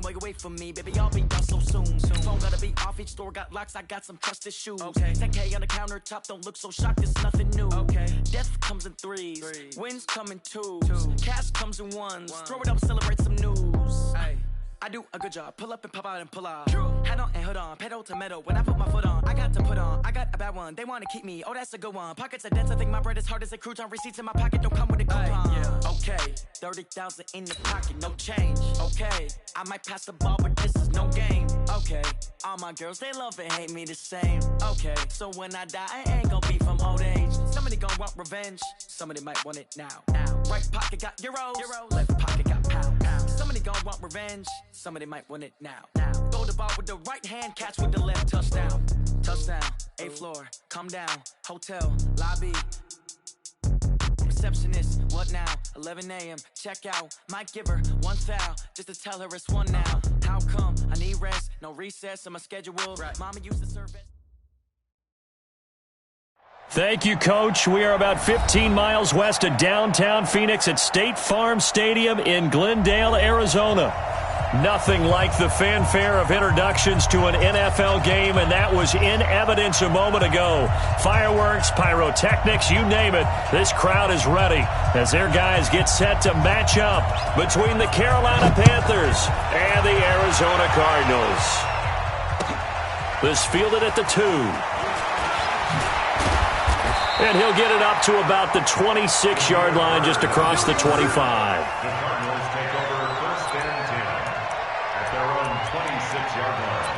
while you wait for me, baby, I'll be done so soon. Phone gotta be off, each store got locks, I got some trusted shoes. 10K on the countertop, don't look so shocked, it's nothing new. Death comes in threes, wins come in twos, cash comes in ones. Throw it up, celebrate some news. I do a good job, pull up and pop out and pull out. Hat on and hood on, pedal to metal, when I put my foot on, I got to put on, I got a bad one, they wanna keep me, oh that's a good one. Pockets are dense, I think my bread is hard as a crouton. Receipts in my pocket, don't come with a coupon. Okay, 30,000 in the pocket, no change. Okay, I might pass the ball, but this is no game. Okay, all my girls, they love and hate me the same. Okay, so when I die, I ain't gonna be from old age. Somebody gon' want revenge, somebody might want it now. Right pocket got euros, left pocket got pounds. Somebody gon' want revenge, somebody might want it now. Throw the ball with the right hand, catch with the left, touchdown. Touchdown, 8th floor, come down, hotel, lobby. Receptionist, what now? 11 a.m., check out. Might give her one foul, just to tell her it's one now. How come? I need rest, no recess on my schedule. Mama used to serve it. Thank you, Coach. We are about 15 miles west of downtown Phoenix at State Farm Stadium in Glendale, Arizona. Nothing like the fanfare of introductions to an NFL game, and that was in evidence a moment ago. Fireworks, pyrotechnics, you name it. This crowd is ready as their guys get set to match up between the Carolina Panthers and the Arizona Cardinals. This fielded at the 2. And he'll get it up to about the 26-yard line, just across the 25. The Cardinals take over 1st and 10 at their own 26-yard line.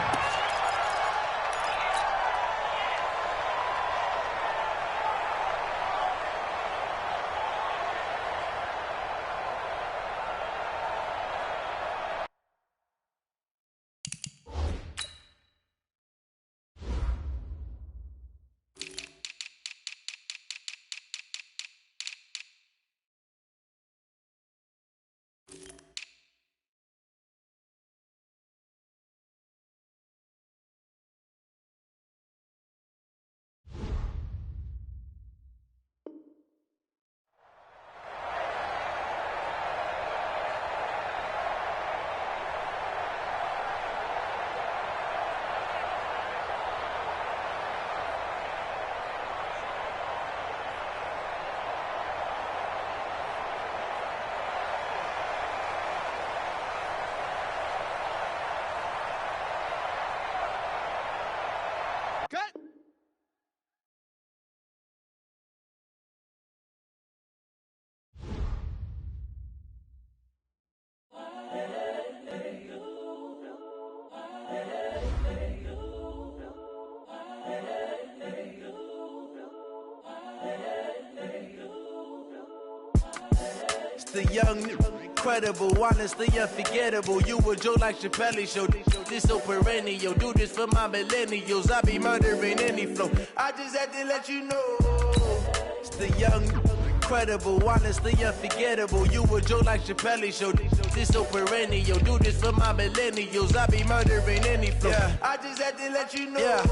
The young, incredible, honestly unforgettable. You a joke like Chappelle Show. This so perennial. Do this for my millennials. I be murdering any flow. I just had to let you know. It's the young, incredible, honestly unforgettable. You a joke like Chappelle Show. This so perennial. Do this for my millennials. I be murdering any flow. I just had to let you know.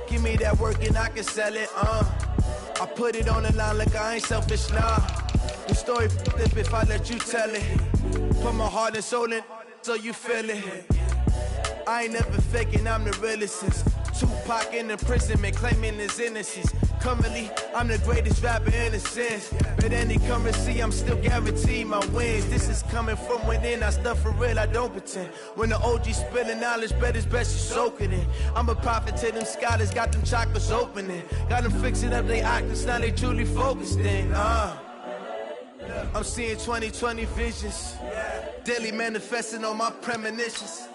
Give me that work and I can sell it. I put it on the line like I ain't selfish, nah. The story flip if I let you tell it. Put my heart and soul in so you feel it. I ain't never faking, I'm the realest. Tupac in imprisonment, claiming his innocence. Currently, I'm the greatest rapper in a sense. But any currency, I'm still guaranteed my wins. This is coming from within, I stuff for real, I don't pretend. When the OG spilling knowledge, bet it's best you soak it in. I'm a prophet to them scholars, got them chakras opening. Got them fixing up their octaves, now they truly focused in. I'm seeing 2020 visions. Daily manifesting on my premonitions.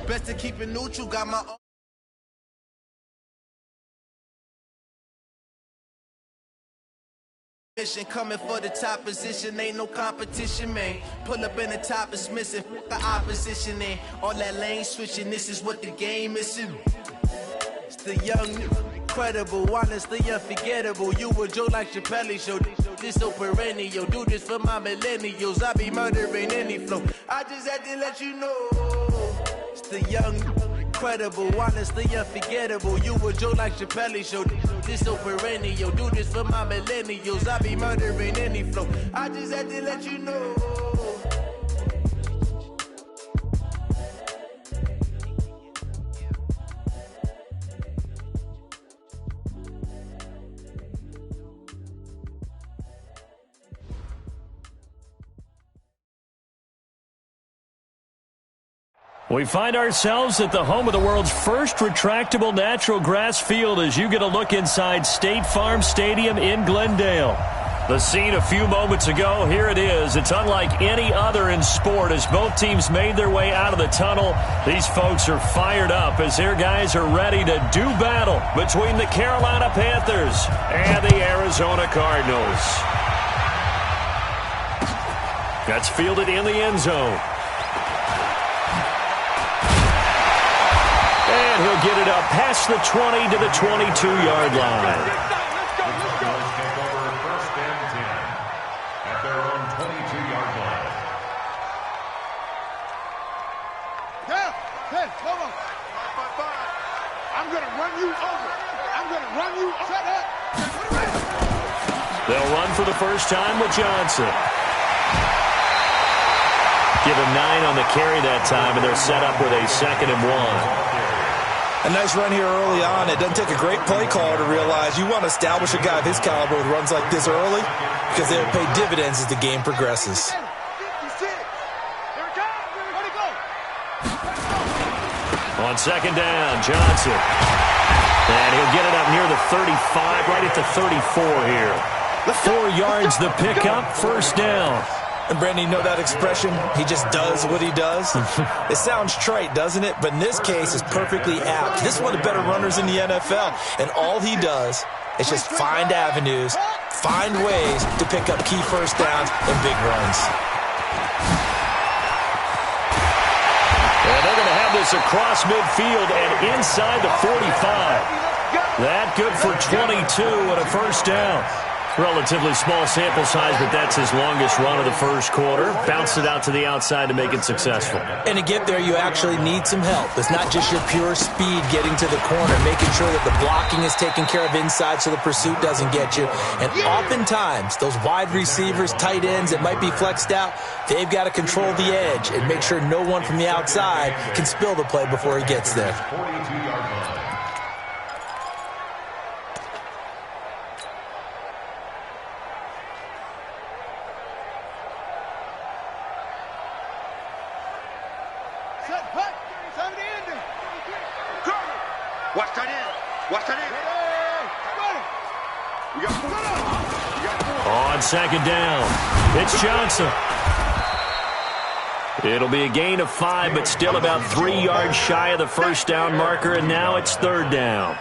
Best to keep it neutral, got my own. Coming for the top position, ain't no competition, man. Pull up in the top is missing, the opposition in. All that lane switching, this is what the game is. It's the young, incredible, honestly unforgettable. You a joke like Chappelle Show. This so perennial. Do this for my millennials. I be murdering any flow. I just had to let you know. It's the young, incredible, honestly unforgettable. You a joke like Chappelle Show. This so perennial. Do this for my millennials. I be murdering any flow. I just had to let you know. We find ourselves at the home of the world's first retractable natural grass field as you get a look inside State Farm Stadium in Glendale. The scene a few moments ago, here it is. It's unlike any other in sport as both teams made their way out of the tunnel. These folks are fired up as their guys are ready to do battle between the Carolina Panthers and the Arizona Cardinals. That's fielded in the end zone. And he'll get it up past the 20 to the 22-yard line. Take over first and 10 at their own 22-yard line. Yeah, hey, hold on. I'm going to run you over. I'm going to run you. Shut up. They'll run for the first time with Johnson. Give him 9 on the carry that time, and they're set up with a 2nd and 1. A nice run here early on. It doesn't take a great play caller to realize you want to establish a guy of his caliber with runs like this early because they'll pay dividends as the game progresses. On 2nd down, Johnson. And he'll get it up near the 35, right at the 34 here. 4 yards the pickup, first down. And, Brandon, you know that expression? He just does what he does? It sounds trite, doesn't it? But in this case, it's perfectly apt. This is one of the better runners in the NFL. And all he does is just find avenues, find ways to pick up key first downs and big runs. And they're going to have this across midfield and inside the 45. That good for 22 and a first down. Relatively small sample size, but that's his longest run of the first quarter. Bounced it out to the outside to make it successful. And to get there, you actually need some help. It's not just your pure speed getting to the corner, making sure that the blocking is taken care of inside so the pursuit doesn't get you. And oftentimes, those wide receivers, tight ends that might be flexed out, they've got to control the edge and make sure no one from the outside can spill the play before he gets there. 42-yard line. Watch that in. Watch that in. We got 4. On 2nd down, it's Johnson. It'll be a gain of 5, but still about 3 yards shy of the first down marker, and now it's 3rd down.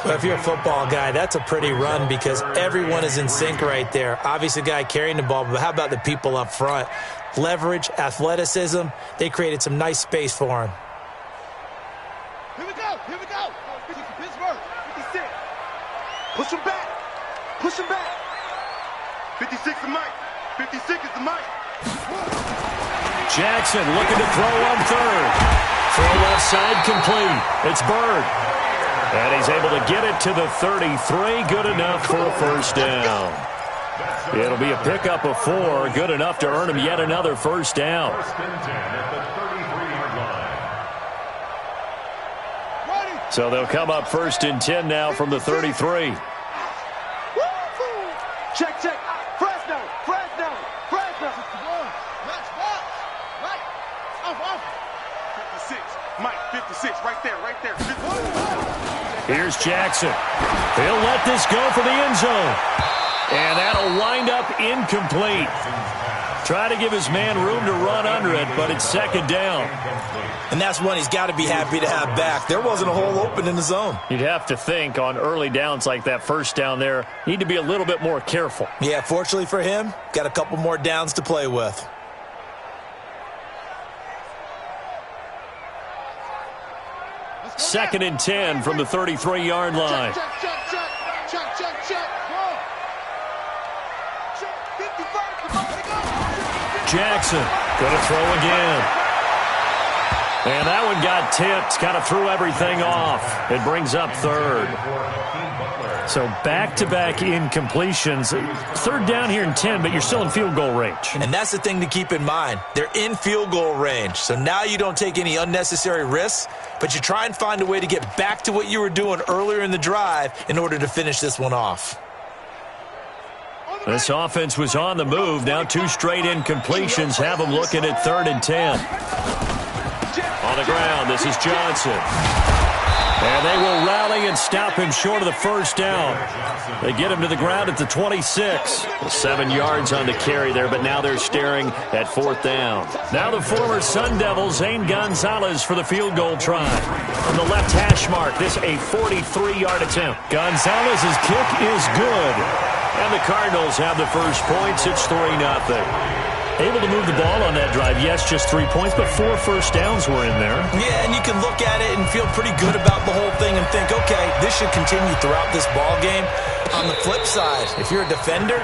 Well, if you're a football guy, that's a pretty run because everyone is in sync right there. Obviously, the guy carrying the ball, but how about the people up front? Leverage, athleticism, they created some nice space for him. Here we go. Here we go. Pittsburgh. 56. Push him back. Push him back. 56 is Mike. 56 is the Mike. Jackson looking to throw on 3rd. Throw left side complete. It's Bird. And he's able to get it to the 33. Good enough for a first down. It'll be a pickup of 4. Good enough to earn him yet another first down. First and 10 at the 33-yard line. So they'll come up 1st and 10 now from the 33. Check, check. Fresno. Fresno. Fresno. Match box. Right. Off. 56. Mike, 56. Right there. Right there. 56. Here's Jackson. He'll let this go for the end zone. And that'll wind up incomplete. Try to give his man room to run under it, but it's 2nd down. And that's one he's got to be happy to have back. There wasn't a hole open in the zone. You'd have to think on early downs like that first down there, need to be a little bit more careful. Yeah, fortunately for him, got a couple more downs to play with. Second and 10 from the 33-yard line. Check. Jackson going to throw again. And that one got tipped, kind of threw everything off. It brings up 3rd. So back-to-back incompletions. 3rd down here in 10, but you're still in field goal range. And that's the thing to keep in mind. They're in field goal range. So now you don't take any unnecessary risks, but you try and find a way to get back to what you were doing earlier in the drive in order to finish this one off. This offense was on the move. Now 2 straight incompletions have them looking at 3rd and 10. On the ground, this is Johnson. And they will rally and stop him short of the first down. They get him to the ground at the 26. 7 yards on the carry there, but now they're staring at 4th down. Now the former Sun Devil, Zane Gonzalez, for the field goal try. From the left hash mark, this a 43-yard attempt. Gonzalez's kick is good. And the Cardinals have the first points. It's 3-0. Able to move the ball on that drive. Yes, just 3 points, but 4 first downs were in there. Yeah, and you can look at it and feel pretty good about the whole thing and think, okay, this should continue throughout this ball game. On the flip side, if you're a defender,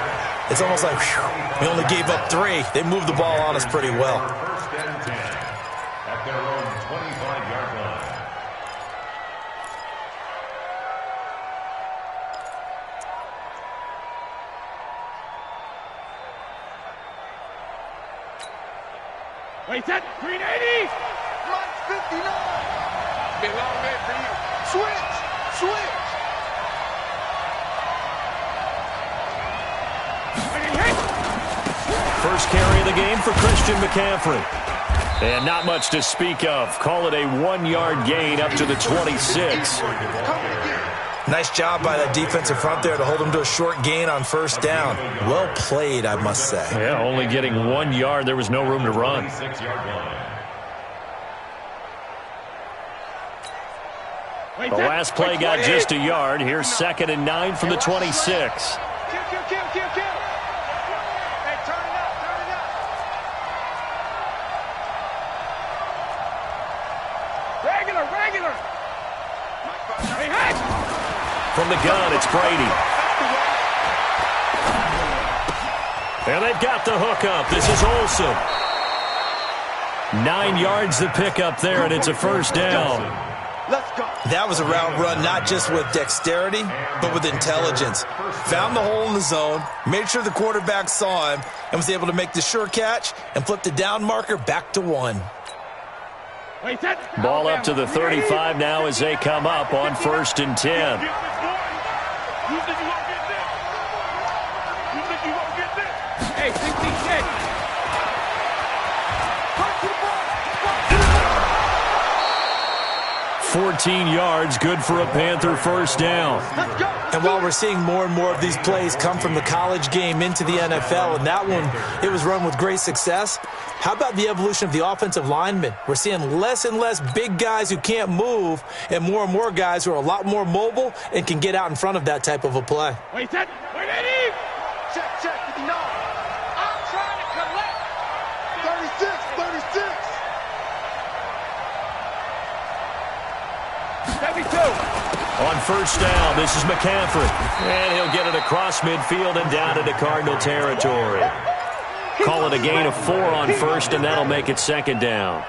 it's almost like, whew, we only gave up 3. They moved the ball on us pretty well. First and 10 at their own 25-yard line. Wait, that green 80. Line 59. Been long day for you. Switch. First carry of the game for Christian McCaffrey. And not much to speak of. Call it a 1-yard gain up to the 26. Nice job by that defensive front there to hold him to a short gain on first down. Well played, I must say. Yeah, only getting 1 yard. There was no room to run. 26-yard line. The last play got just a yard. Here's 2nd and 9 from the 26. Kill. Hey, turn it up. Regular. Hey, Hatch. From the gun, it's Brady. And they've got the hook up. This is Olsen. 9 yards to pick up there, and it's a first down. Let's go. That was a route run not just with dexterity, but with intelligence. Found the hole in the zone, made sure the quarterback saw him, and was able to make the sure catch and flip the down marker back to 1. Ball up to the 35 now as they come up on 1st and 10. You think you won't get this? Hey, 66. 14 yards, good for a Panther first down. And while we're seeing more and more of these plays come from the college game into the NFL, and that one, it was run with great success, how about the evolution of the offensive linemen? We're seeing less and less big guys who can't move and more guys who are a lot more mobile and can get out in front of that type of a play. Wait, Eddie! Check, 59. I'm trying to collect. 36. 72. On first down, this is McCaffrey. And he'll get it across midfield and down into Cardinal territory. Call it a gain of 4 on first, and that'll make it 2nd down.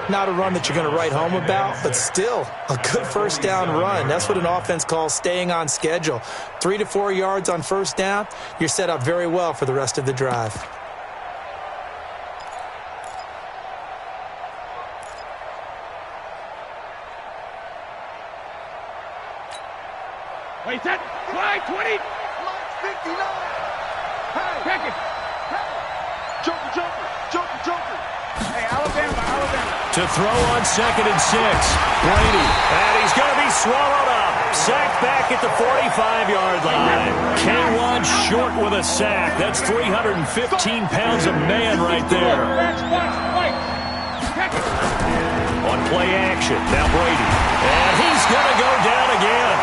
Not a run that you're going to write home about, but still a good first down run. That's what an offense calls staying on schedule. 3 to 4 yards on first down, you're set up very well for the rest of the drive. Wait, that flag 20. Line 59. Hey, check it. Hey. Joker. Hey, Alabama. To throw on 2nd and 6. Brady. And he's going to be swallowed up. Sacked back at the 45-yard line. K1 short with a sack. That's 315 pounds of man right there. On play action. Now Brady. And he's going to go down again.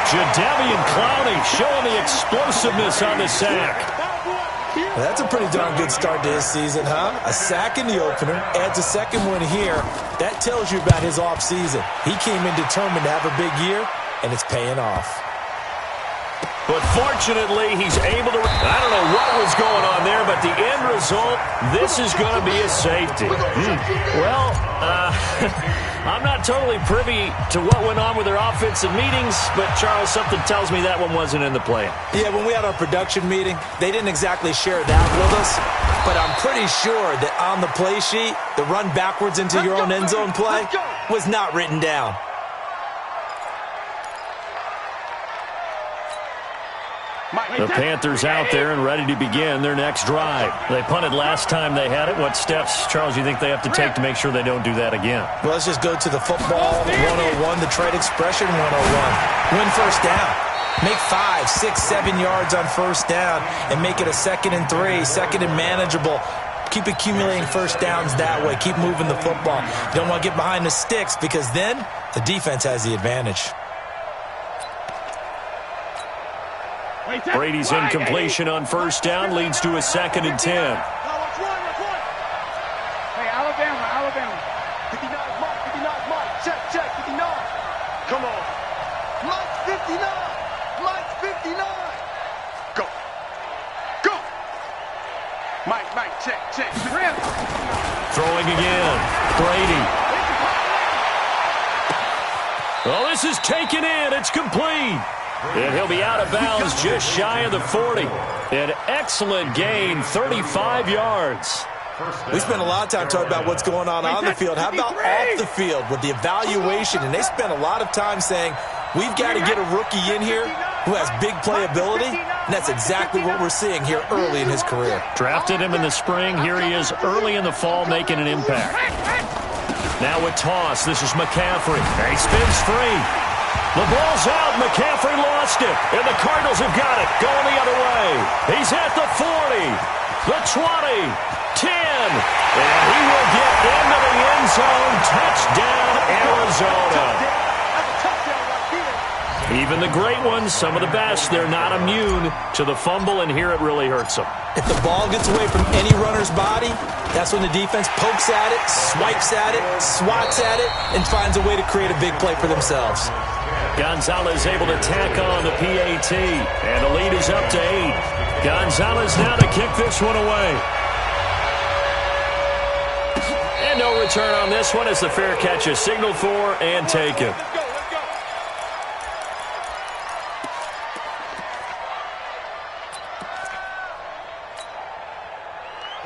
Jadeveon Clowney showing the explosiveness on the sack. That's a pretty darn good start to his season, huh? A sack in the opener, adds a second one here. That tells you about his offseason. He came in determined to have a big year, and it's paying off. But fortunately, he's able to... I don't know what was going on there, but the end result, this is going to be a safety. Well, I'm not totally privy to what went on with their offensive meetings, but, Charles, something tells me that one wasn't in the plan. Yeah, when we had our production meeting, they didn't exactly share that with us, but I'm pretty sure that on the play sheet, the run backwards into your own end zone play was not written down. The Panthers out there and ready to begin their next drive. They punted last time they had it. What steps, Charles, you think they have to take to make sure they don't do that again? Well, let's just go to the football 101, the trade expression 101. Win first down. Make 5, 6, 7 yards on first down and make it a 2nd and 3, 2nd and manageable. Keep accumulating first downs that way. Keep moving the football. You don't want to get behind the sticks because then the defense has the advantage. Brady's incompletion on first down leads to a 2nd and 10. Hey, Alabama. 59, Mike. Check, 59. Come on. Mike, 59. Go. Mike, check. Throwing again. Brady. Well, this is taken in. It's complete. And he'll be out of bounds just shy of the 40. An excellent gain, 35 yards. We spent a lot of time talking about what's going on the field. How about off the field with the evaluation? And they spent a lot of time saying, we've got to get a rookie in here who has big playability. And that's exactly what we're seeing here early in his career. Drafted him in the spring. Here he is early in the fall making an impact. Now a toss. This is McCaffrey. He spins free. The ball's out. McCaffrey lost it. And the Cardinals have got it. Going the other way. He's at the 40. The 20. 10. And he will get into the end zone. Touchdown, Arizona. Even the great ones, some of the best, they're not immune to the fumble, and here it really hurts them. If the ball gets away from any runner's body, that's when the defense pokes at it, swipes at it, swats at it, and finds a way to create a big play for themselves. Gonzalez able to tack on the PAT, and the lead is up to 8. Gonzalez now to kick this one away. And no return on this one as the fair catch is signaled for and taken.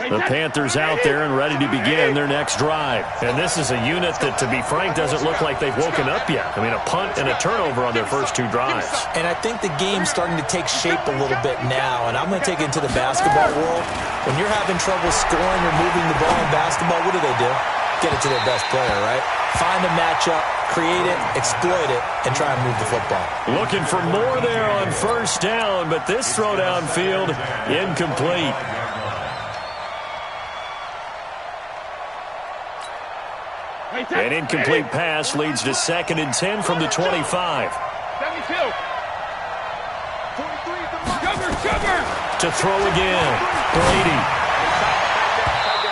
The Panthers out there and ready to begin their next drive. And this is a unit that, to be frank, doesn't look like they've woken up yet. I mean, a punt and a turnover on their first 2 drives. And I think the game's starting to take shape a little bit now. And I'm going to take it into the basketball world. When you're having trouble scoring or moving the ball in basketball, what do? Get it to their best player, right? Find a matchup, create it, exploit it, and try and move the football. Looking for more there on first down, but this throw downfield, incomplete. An incomplete pass leads to 2nd and 10 from the 25. 72. 43. To throw again. Brady.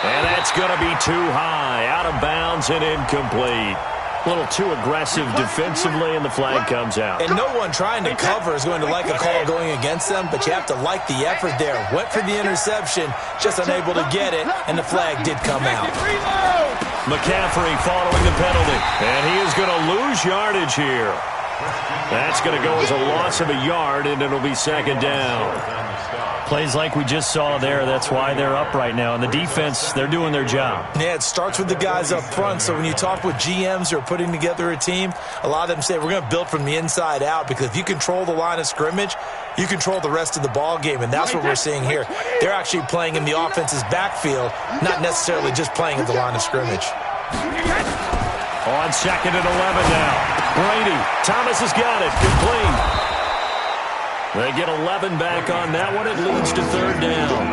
And that's going to be too high. Out of bounds and incomplete. A little too aggressive defensively, and the flag comes out. And no one trying to cover is going to like a call going against them, but you have to like the effort there. Went for the interception, just unable to get it, and the flag did come out. McCaffrey following the penalty, and he is going to lose yardage here. That's going to go as a loss of a yard, and it'll be 2nd down. Plays like we just saw there, that's why they're up right now. And the defense, they're doing their job. Yeah, it starts with the guys up front. So when you talk with GMs who are putting together a team, a lot of them say we're going to build from the inside out, because if you control the line of scrimmage, you control the rest of the ball game, and that's what we're seeing here. They're actually playing in the offense's backfield, not necessarily just playing at the line of scrimmage. On 2nd and 11 now. Brady. Thomas has got it. Complete. They get 11 back on that one. It leads to 3rd down.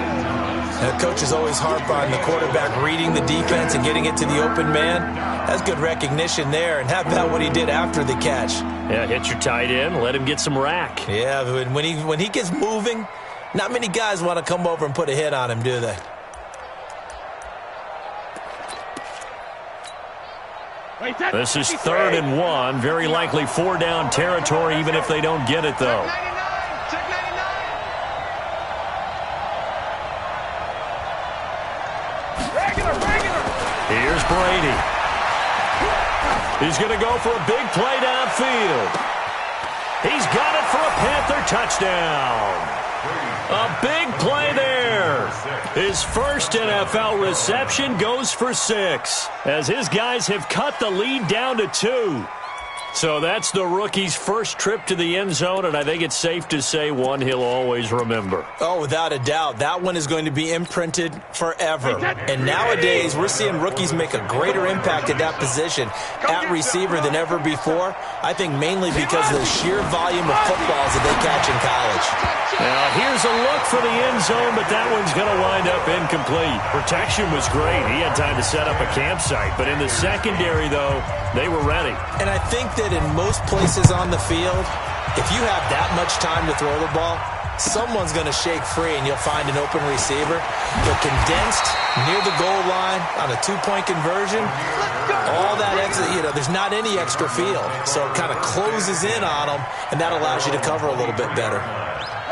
The coaches always harp on the quarterback reading the defense and getting it to the open man. That's good recognition there. And how about what he did after the catch? Yeah, hit your tight end. Let him get some rack. Yeah, but when he gets moving, not many guys want to come over and put a hit on him, do they? This is 3rd and 1. Very likely 4-down territory, even if they don't get it, though. Here's Brady. He's going to go for a big play downfield. He's got it for a Panther touchdown. A big play there. His first NFL reception goes for 6, as his guys have cut the lead down to 2. So that's the rookie's first trip to the end zone, and I think it's safe to say one he'll always remember. Oh, without a doubt. That one is going to be imprinted forever. And nowadays, we're seeing rookies make a greater impact at that position at receiver than ever before. I think mainly because of the sheer volume of footballs that they catch in college. Now, here's a look for the end zone, but that one's going to wind up incomplete. Protection was great. He had time to set up a campsite. But in the secondary, though, they were ready. And I think that in most places on the field, if you have that much time to throw the ball, someone's going to shake free and you'll find an open receiver. But condensed near the goal line on a two-point conversion, all that extra, there's not any extra field. So it kind of closes in on them, and that allows you to cover a little bit better.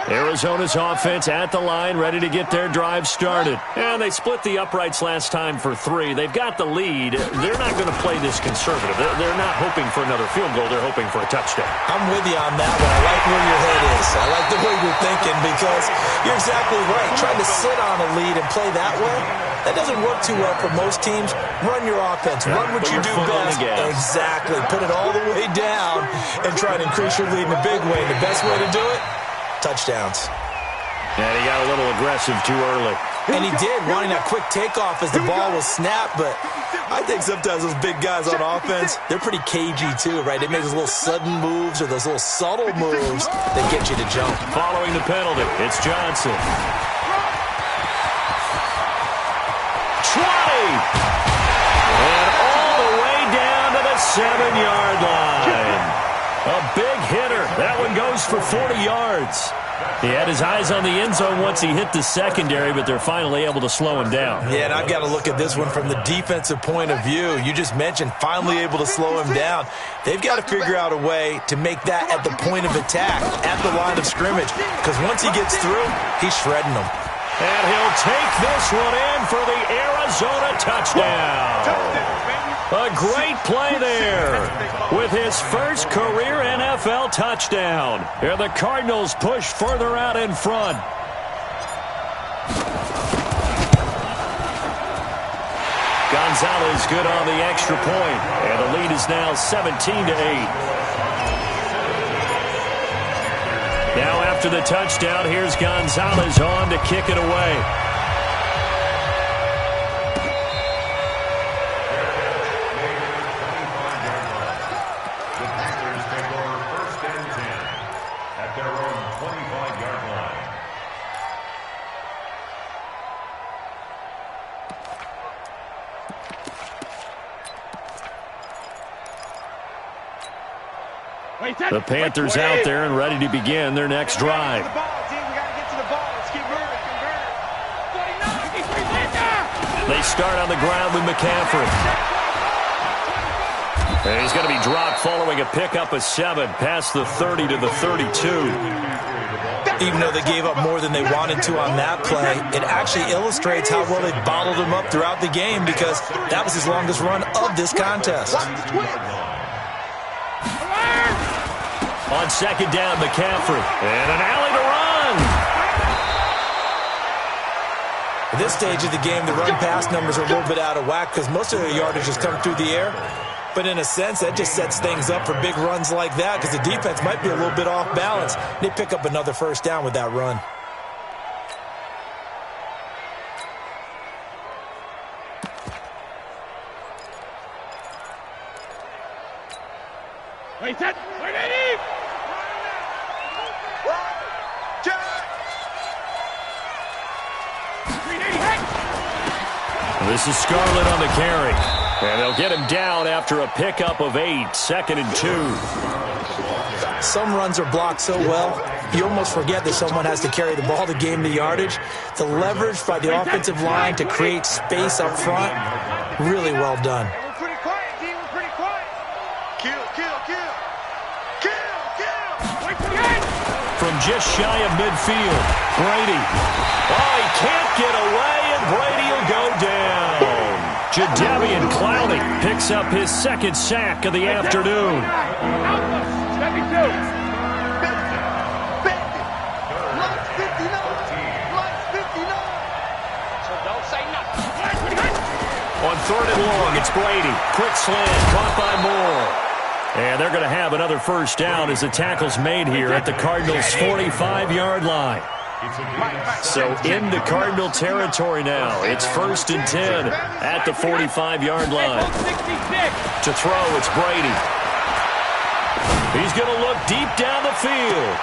Arizona's offense at the line, ready to get their drive started. And they split the uprights last time for 3. They've got the lead. They're not going to play this conservative. They're not hoping for another field goal. They're hoping for a touchdown. I'm with you on that one. I like where your head is. I like the way you're thinking because you're exactly right. Trying to sit on a lead and play that way, that doesn't work too well for most teams. Run your offense. Run what you do best. Exactly. Put it all the way down and try to increase your lead in a big way. The best way to do it, touchdowns. And he got a little aggressive too early. And he did, wanting that quick takeoff as the ball was snapped. But I think sometimes those big guys on offense, they're pretty cagey too, right? They make those little sudden moves or those little subtle moves that get you to jump. Following the penalty, it's Johnson. 20! And all the way down to the 7-yard line. A big hitter. That one goes for 40 yards. He had his eyes on the end zone once he hit the secondary, but they're finally able to slow him down. Yeah, and I've got to look at this one from the defensive point of view. You just mentioned finally able to slow him down. They've got to figure out a way to make that at the point of attack, at the line of scrimmage, because once he gets through, he's shredding them. And he'll take this one in for the Arizona touchdown. A great play there with his first career NFL touchdown. And the Cardinals push further out in front. Gonzalez good on the extra point. And the lead is now 17-8. Now after the touchdown, here's Gonzalez on to kick it away. The Panthers out there and ready to begin their next drive. They start on the ground with McCaffrey. And he's going to be dropped following a pickup of 7 past the 30 to the 32. Even though they gave up more than they wanted to on that play, it actually illustrates how well they bottled him up throughout the game because that was his longest run of this contest. On second down, McCaffrey. And an alley to run. At this stage of the game, the run-pass numbers are a little bit out of whack because most of their yardage has come through the air. But in a sense, that just sets things up for big runs like that because the defense might be a little bit off balance. They pick up another first down with that run. Wait, set. Wait, ready. This is Scarlett on the carry. And they'll get him down after a pickup of 8, 2nd and 2. Some runs are blocked so well, you almost forget that someone has to carry the ball to gain the yardage. The leverage by the offensive line to create space up front, really well done. We're pretty quiet, D. We're pretty quiet. Kill. Wait for the end. From just shy of midfield, Brady. Oh, he can't get away, and Brady will go down. Jadeveon Clowney picks up his second sack of the afternoon. Let me do. Lights 59. So don't say nothing. On 3rd and long, it's Brady. Quick slant, caught by Moore. And they're going to have another first down as the tackle's made here at the Cardinals' 45-yard line. So into Cardinal territory now. It's 1st and 10 at the 45-yard line. To throw, it's Brady. He's going to look deep down the field.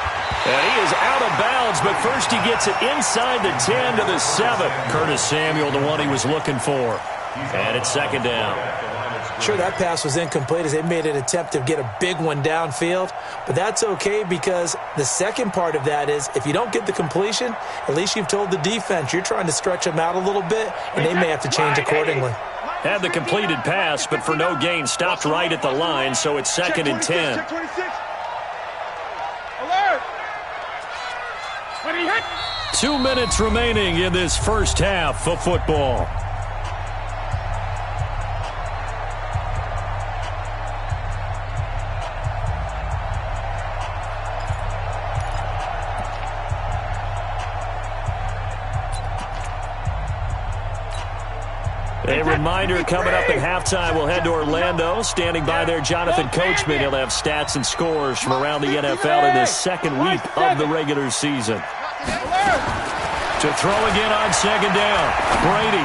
And he is out of bounds, but first he gets it inside the 10 to the 7. Curtis Samuel, the one he was looking for. And it's 2nd down. Sure, that pass was incomplete as they made an attempt to get a big one downfield. But that's okay because the second part of that is if you don't get the completion, at least you've told the defense you're trying to stretch them out a little bit, and they may have to change accordingly. Had the completed pass, but for no gain, stopped right at the line, so it's 2nd and 10. Alert! 2 minutes remaining in this first half of football. A reminder coming up at halftime, we'll head to Orlando. Standing by there, Jonathan Coachman. He'll have stats and scores from around the NFL in this second week of the regular season. To throw again on 2nd down. Brady.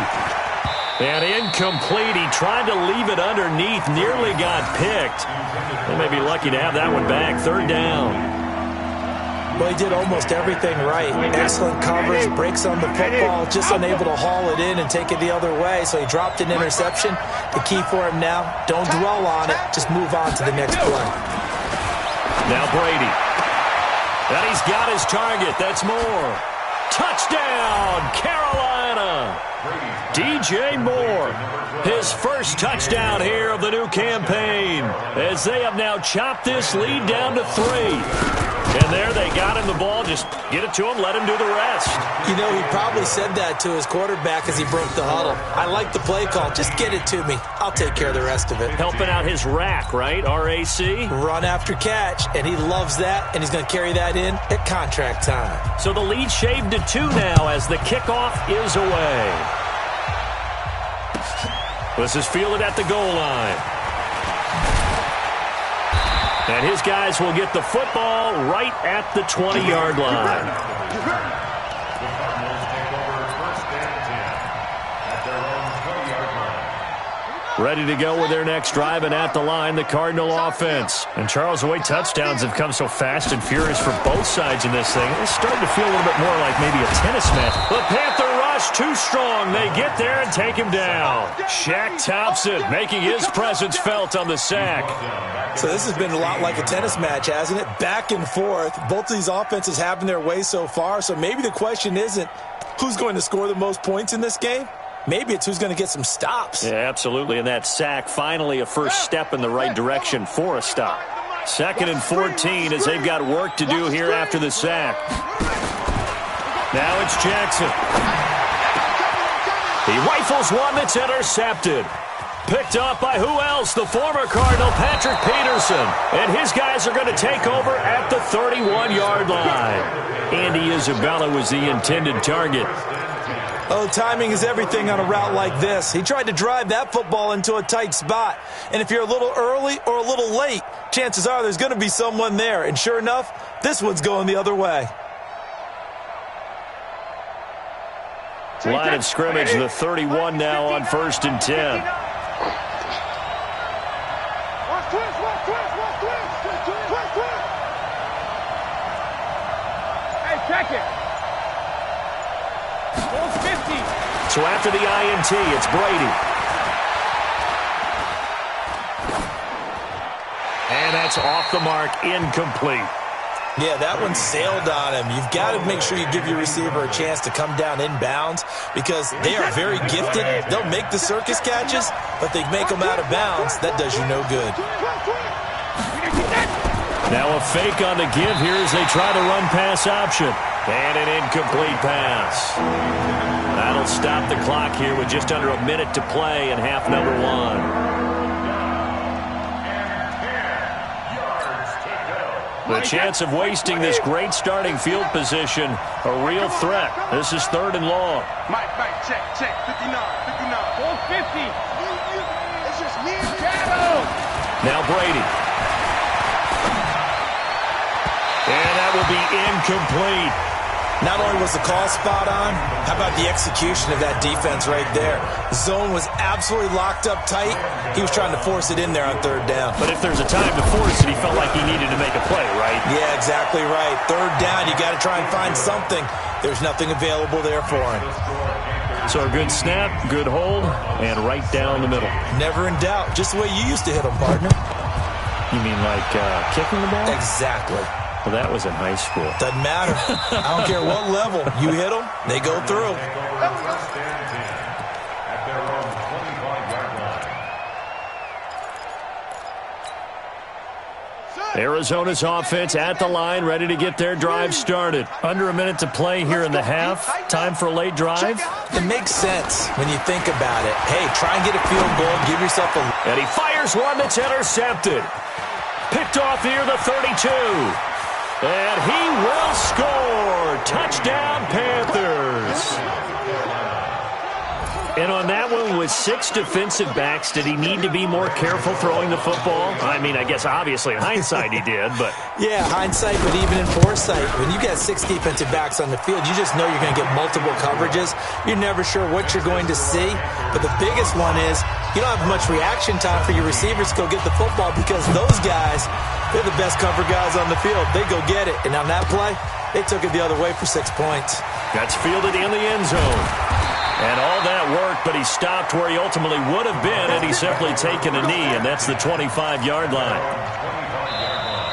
And incomplete. He tried to leave it underneath. Nearly got picked. They may be lucky to have that one back. 3rd down. Well, he did almost everything right. Excellent coverage, breaks on the football, just unable to haul it in and take it the other way. So he dropped an interception. The key for him now, don't dwell on it. Just move on to the next play. Now Brady. And he's got his target. That's Moore. Touchdown, Carolina. DJ Moore, his first touchdown here of the new campaign, as they have now chopped this lead down to 3. And there they got him the ball. Just get it to him, let him do the rest. You know, he probably said that to his quarterback as he broke the huddle. I like the play call. Just get it to me. I'll take care of the rest of it. Helping out his rack, right? RAC? Run after catch, and he loves that, and he's going to carry that in at contract time. So the lead shaved to 2 now as the kickoff is away. This is fielded at the goal line. And his guys will get the football right at the 20-yard line. Ready to go with their next drive, and at the line, the Cardinal offense. And Charles, the way touchdowns have come so fast and furious for both sides in this thing, it's starting to feel a little bit more like maybe a tennis match. The Panther rush too strong. They get there and take him down. Shaq Thompson making his presence felt on the sack. So this has been a lot like a tennis match, hasn't it? Back and forth. Both of these offenses having their way so far, so maybe the question isn't who's going to score the most points in this game. Maybe it's who's going to get some stops. Yeah, absolutely. And that sack, finally a first step in the right direction for a stop. 2nd and 14 as they've got work to do here after the sack. Now it's Jackson. He rifles one that's intercepted. Picked up by who else? The former Cardinal, Patrick Peterson. And his guys are going to take over at the 31-yard line. Andy Isabella was the intended target. Oh, timing is everything on a route like this. He tried to drive that football into a tight spot. And if you're a little early or a little late, chances are there's going to be someone there. And sure enough, this one's going the other way. Line of scrimmage, the 31 now on 1st and 10. Hey, check it. So after the INT, it's Brady. And that's off the mark, incomplete. Yeah, that one sailed on him. You've got to make sure you give your receiver a chance to come down inbounds because they are very gifted. They'll make the circus catches, but they make them out of bounds. That does you no good. Now a fake on the give here as they try the run-pass option. And an incomplete pass. That'll stop the clock here with just under a minute to play in half number 1. The chance of wasting this great starting field position, a real threat. This is 3rd and long. Mike, check, 59, 450. It's just me and Shadow. Now Brady. will be incomplete. Not only was the call spot on, how about the execution of that defense right there? The zone was absolutely locked up tight. He was trying to force it in there on third down. But if there's a time to force it, he felt like he needed to make a play, right? Yeah, exactly right. Third down, you got to try and find something. There's nothing available there for him. So a good snap, good hold, and right down the middle. Never in doubt. Just the way you used to hit them, partner. You mean like kicking the ball? Exactly. Well, that was in high school. Doesn't matter. I don't care what level. You hit them, they go through. First and 10 at their own 25-yard line. Arizona's offense at the line, ready to get their drive started. Under a minute to play here in the half. Time for a late drive. It makes sense when you think about it. Hey, try and get a field goal. Give yourself a... And he fires one that's intercepted. Picked off near the 32. And he will score. Touchdown, Panthers. And on that one, with 6 defensive backs, did he need to be more careful throwing the football? I mean, I guess obviously in hindsight he did, but... Yeah, hindsight, but even in foresight, when you got 6 defensive backs on the field, you just know you're going to get multiple coverages. You're never sure what you're going to see. But the biggest one is you don't have much reaction time for your receivers to go get the football because those guys, they're the best cover guys on the field. They go get it. And on that play, they took it the other way for 6 points. That's fielded in the end zone. And all that worked, but he stopped where he ultimately would have been, and he's simply taken a knee, and that's the 25-yard line.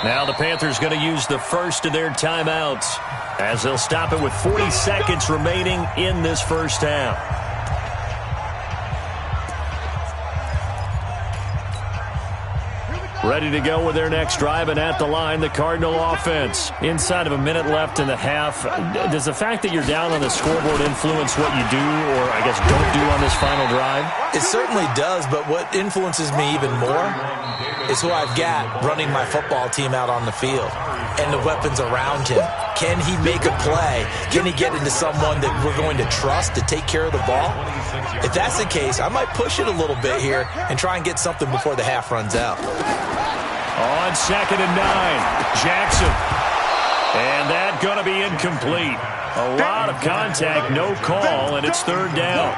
Now the Panthers going to use the first of their timeouts as they'll stop it with 40 seconds remaining in this first half. Ready to go with their next drive, and at the line, the Cardinal offense. Inside of a minute left in the half, does the fact that you're down on the scoreboard influence what you do, or I guess don't do on this final drive? It certainly does, but what influences me even more is who I've got running my football team out on the field and the weapons around him. Can he make a play? Can he get into someone that we're going to trust to take care of the ball? If that's the case, I might push it a little bit here and try and get something before the half runs out. On 2nd and 9, Jackson. And that going to be incomplete. A lot of contact, no call, and it's 3rd down.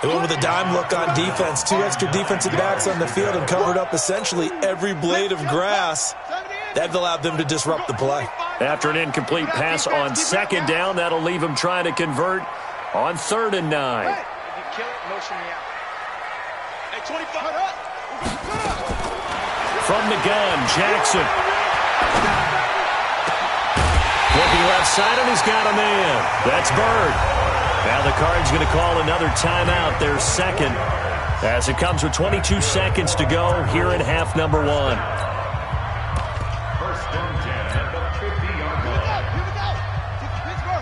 They went with a dime look on defense. 2 extra defensive backs on the field and covered up essentially every blade of grass. That allowed them to disrupt the play. After an incomplete pass on 2nd down, that'll leave him trying to convert on 3rd and 9. From the gun, Jackson. Looking left side, and he's got a man. That's Bird. Now the Cards going to call another timeout, their second, as it comes with 22 seconds to go here in half number 1. First and 10 at the 50-yard line. Here we go. Pittsburgh.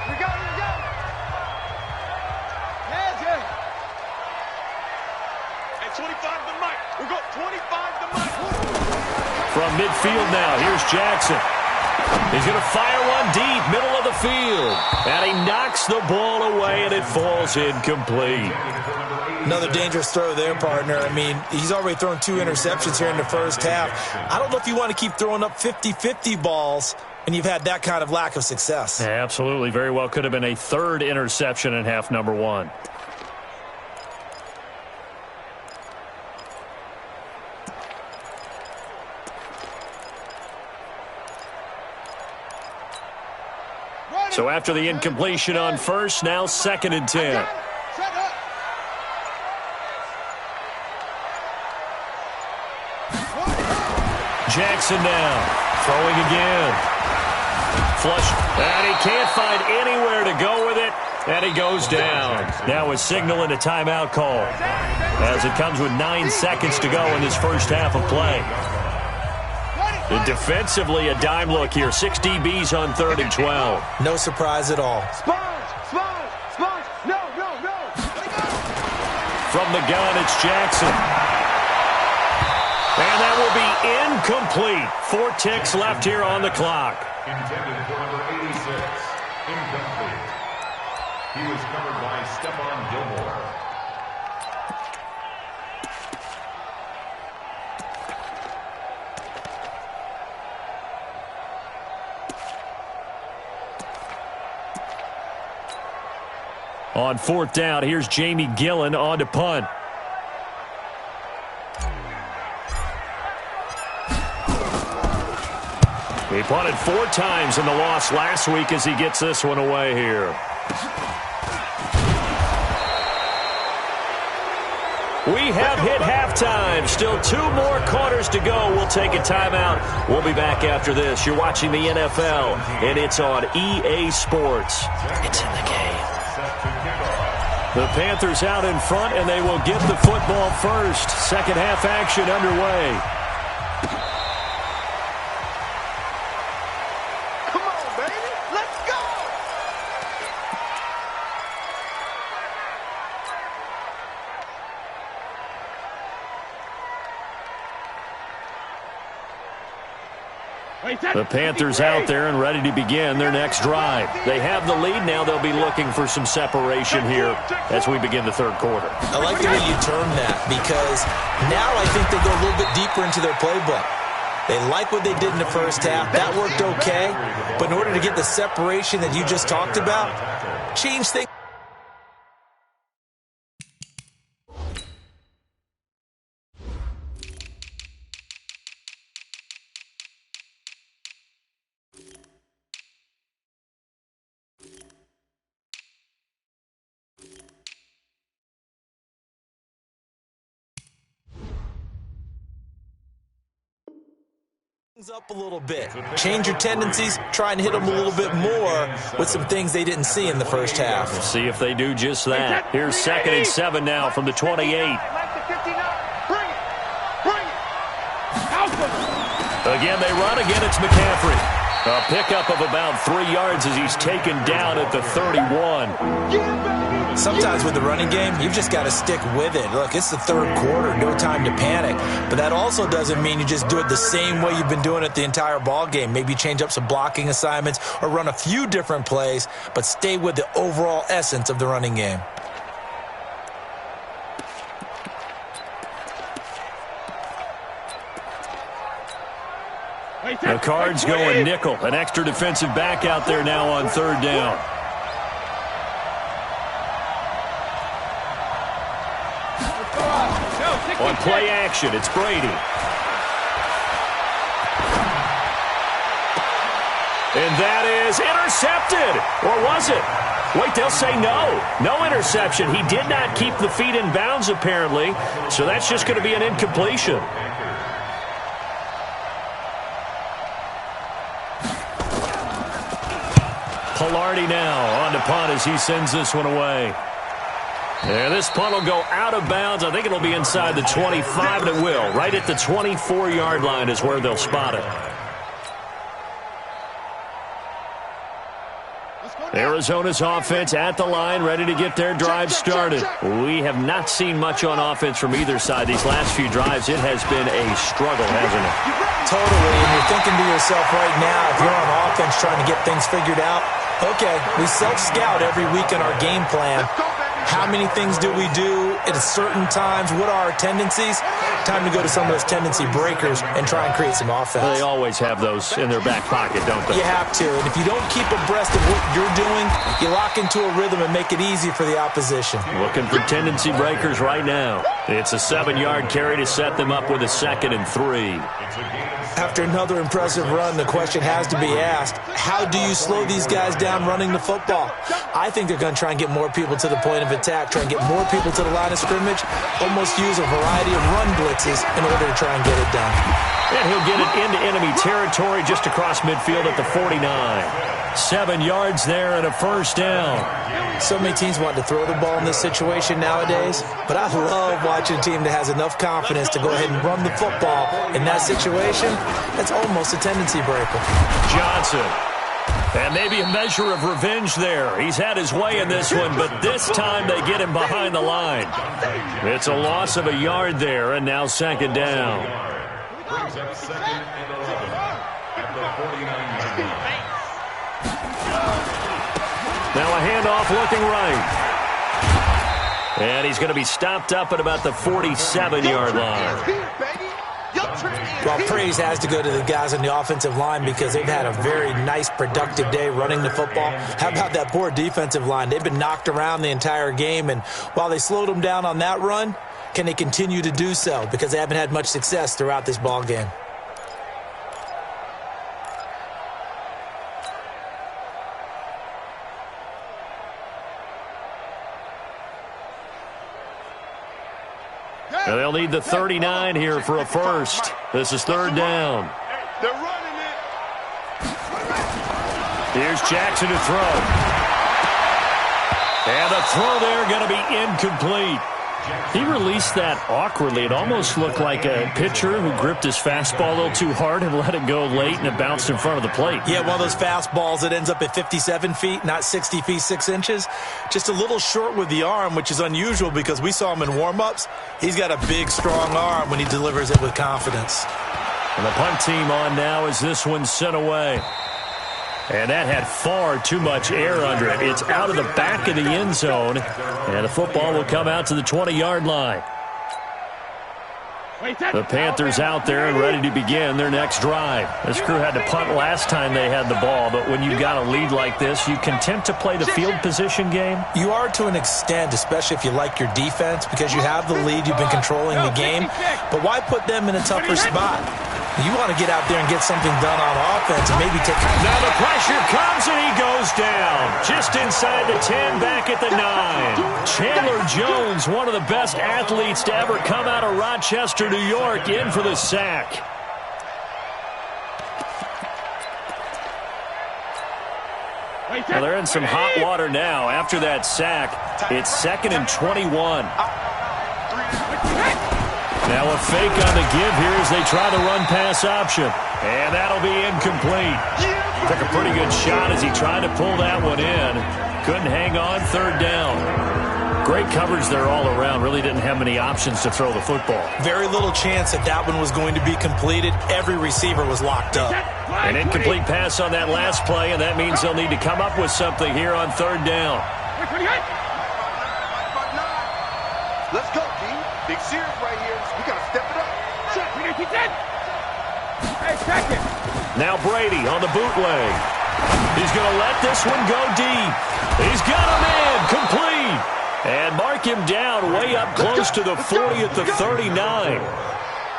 Here we go. Yeah, Jay. Hey, 25 to Mike. We go 25 to Mike. From midfield now, here's Jackson. He's going to fire one deep, middle of the field. And he knocks the ball away, and it falls incomplete. Another dangerous throw there, partner. I mean, he's already thrown 2 interceptions here in the first half. I don't know if you want to keep throwing up 50-50 balls when you've had that kind of lack of success. Yeah, absolutely. Very well could have been a 3rd interception in half number 1. So after the incompletion on first, now 2nd and 10. Jackson now, throwing again. Flush, and he can't find anywhere to go with it, and he goes down. Now a signal and a timeout call, as it comes with 9 seconds to go in this first half of play. And defensively, a dime look here. 6 DBs on 3rd and 12. No surprise at all. Sponge. No. From the gun, it's Jackson. And that will be incomplete. 4 ticks left here on the clock. Intended for number 86. Incomplete. He was covered by Stephon Gilmore. On 4th down, here's Jamie Gillen on to punt. He punted 4 times in the loss last week as he gets this one away here. We have hit halftime. Still 2 more quarters to go. We'll take a timeout. We'll be back after this. You're watching the NFL, and it's on EA Sports. It's in the game. The Panthers out in front, and they will get the football first. Second half action underway. The Panthers out there and ready to begin their next drive. They have the lead now. They'll be looking for some separation here as we begin the third quarter. I like the way you term that because now I think they go a little bit deeper into their playbook. They like what they did in the first half. That worked okay. But in order to get the separation that you just talked about, change things. Up a little bit. Change your tendencies, try and hit them a little bit more with some things they didn't see in the first half. We'll see if they do just that. Here's 2nd and 7 now from the 28. Again, they run. Again, it's McCaffrey. A pickup of about 3 yards as he's taken down at the 31. Sometimes with the running game, you've just got to stick with it. Look, it's the third quarter, no time to panic. But that also doesn't mean you just do it the same way you've been doing it the entire ball game. Maybe change up some blocking assignments or run a few different plays, but stay with the overall essence of the running game. The Cards going nickel. An extra defensive back out there now on 3rd down. On play action, it's Brady. And that is intercepted. Or was it? Wait, they'll say no. No interception. He did not keep the feet in bounds, apparently. So that's just going to be an incompletion. Pilardi now on to punt as he sends this one away. And this punt will go out of bounds. I think it'll be inside the 25, and it will. Right at the 24-yard line is where they'll spot it. Arizona's offense at the line, ready to get their drive started. We have not seen much on offense from either side. These last few drives, it has been a struggle, hasn't it? Totally, and you're thinking to yourself right now, if you're on offense trying to get things figured out, okay, we self-scout every week in our game plan. How many things do we do at certain times? What are our tendencies? Time to go to some of those tendency breakers and try and create some offense. They always have those in their back pocket, don't they? You have to. And if you don't keep abreast of what you're doing, you lock into a rhythm and make it easy for the opposition. Looking for tendency breakers right now. It's a 7-yard carry to set them up with a 2nd and 3. After another impressive run, the question has to be asked, how do you slow these guys down running the football? I think they're going to try and get more people to the point of attack, try and get more people to the line of scrimmage, almost use a variety of run blitzes in order to try and get it done. And he'll get it into enemy territory just across midfield at the 49. 7 yards there and a 1st down. So many teams want to throw the ball in this situation nowadays, but I love watching a team that has enough confidence to go ahead and run the football in that situation. That's almost a tendency breaker. Johnson. And maybe a measure of revenge there. He's had his way in this one, but this time they get him behind the line. It's a loss of a yard there, and now 2nd down. Brings up 2nd and 11 at the 49-yard line. Now a handoff looking right. And he's going to be stopped up at about the 47-yard line. Well, praise has to go to the guys on the offensive line because they've had a very nice, productive day running the football. How about that poor defensive line? They've been knocked around the entire game, and while they slowed them down on that run, can they continue to do so? Because they haven't had much success throughout this ball game. Now they'll need the 39 here for a first. This is third down. They're running it. Here's Jackson to throw. And the throw there going to be incomplete. He released that awkwardly. It almost looked like a pitcher who gripped his fastball a little too hard and let it go late, and it bounced in front of the plate. Yeah, one of those fastballs that ends up at 57 feet, not 60 feet, 6 inches. Just a little short with the arm, which is unusual because we saw him in warm-ups. He's got a big, strong arm when he delivers it with confidence. And the punt team on now as this one's sent away. And that had far too much air under it. It's out of the back of the end zone. And the football will come out to the 20-yard line. The Panthers out there and ready to begin their next drive. This crew had to punt last time they had the ball, but when you've got a lead like this, you content to play the field position game? You are to an extent, especially if you like your defense, because you have the lead, you've been controlling the game. But why put them in a tougher spot? You want to get out there and get something done on offense and maybe take... Now the pressure comes and he goes down. Just inside the 10, back at the 9. Chandler Jones, one of the best athletes to ever come out of Rochester, New York, in for the sack. Well, they're in some hot water now. After that sack, it's 2nd and 21. Now a fake on the give here as they try the run-pass option. And that'll be incomplete. Took a pretty good shot as he tried to pull that one in. Couldn't hang on, third down. Great coverage there all around. Really didn't have many options to throw the football. Very little chance that that one was going to be completed. Every receiver was locked up. An incomplete pass on that last play, and that means they'll need to come up with something here on third down. Let's go, team. Big series right here. We got to step it up. Hey, check it. Now Brady on the bootleg. He's going to let this one go deep. He's got him in. Complete. And mark him down way up close to the 40 at the 39.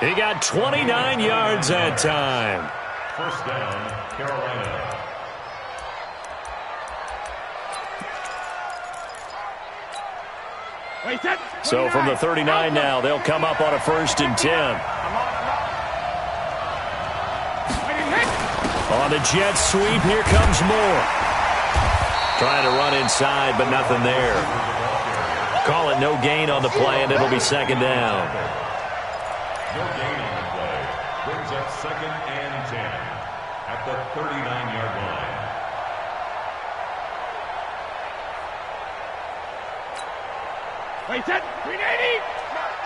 He got 29 yards that time. First down, Carolina. So from the 39 now, they'll come up on a 1st and 10. On the jet sweep, here comes Moore. Trying to run inside, but nothing there. Call it no gain on the play, and it'll be 2nd down. No gain on the play. Brings up 2nd and 10 at the 39-yard line. Wait, set. 380.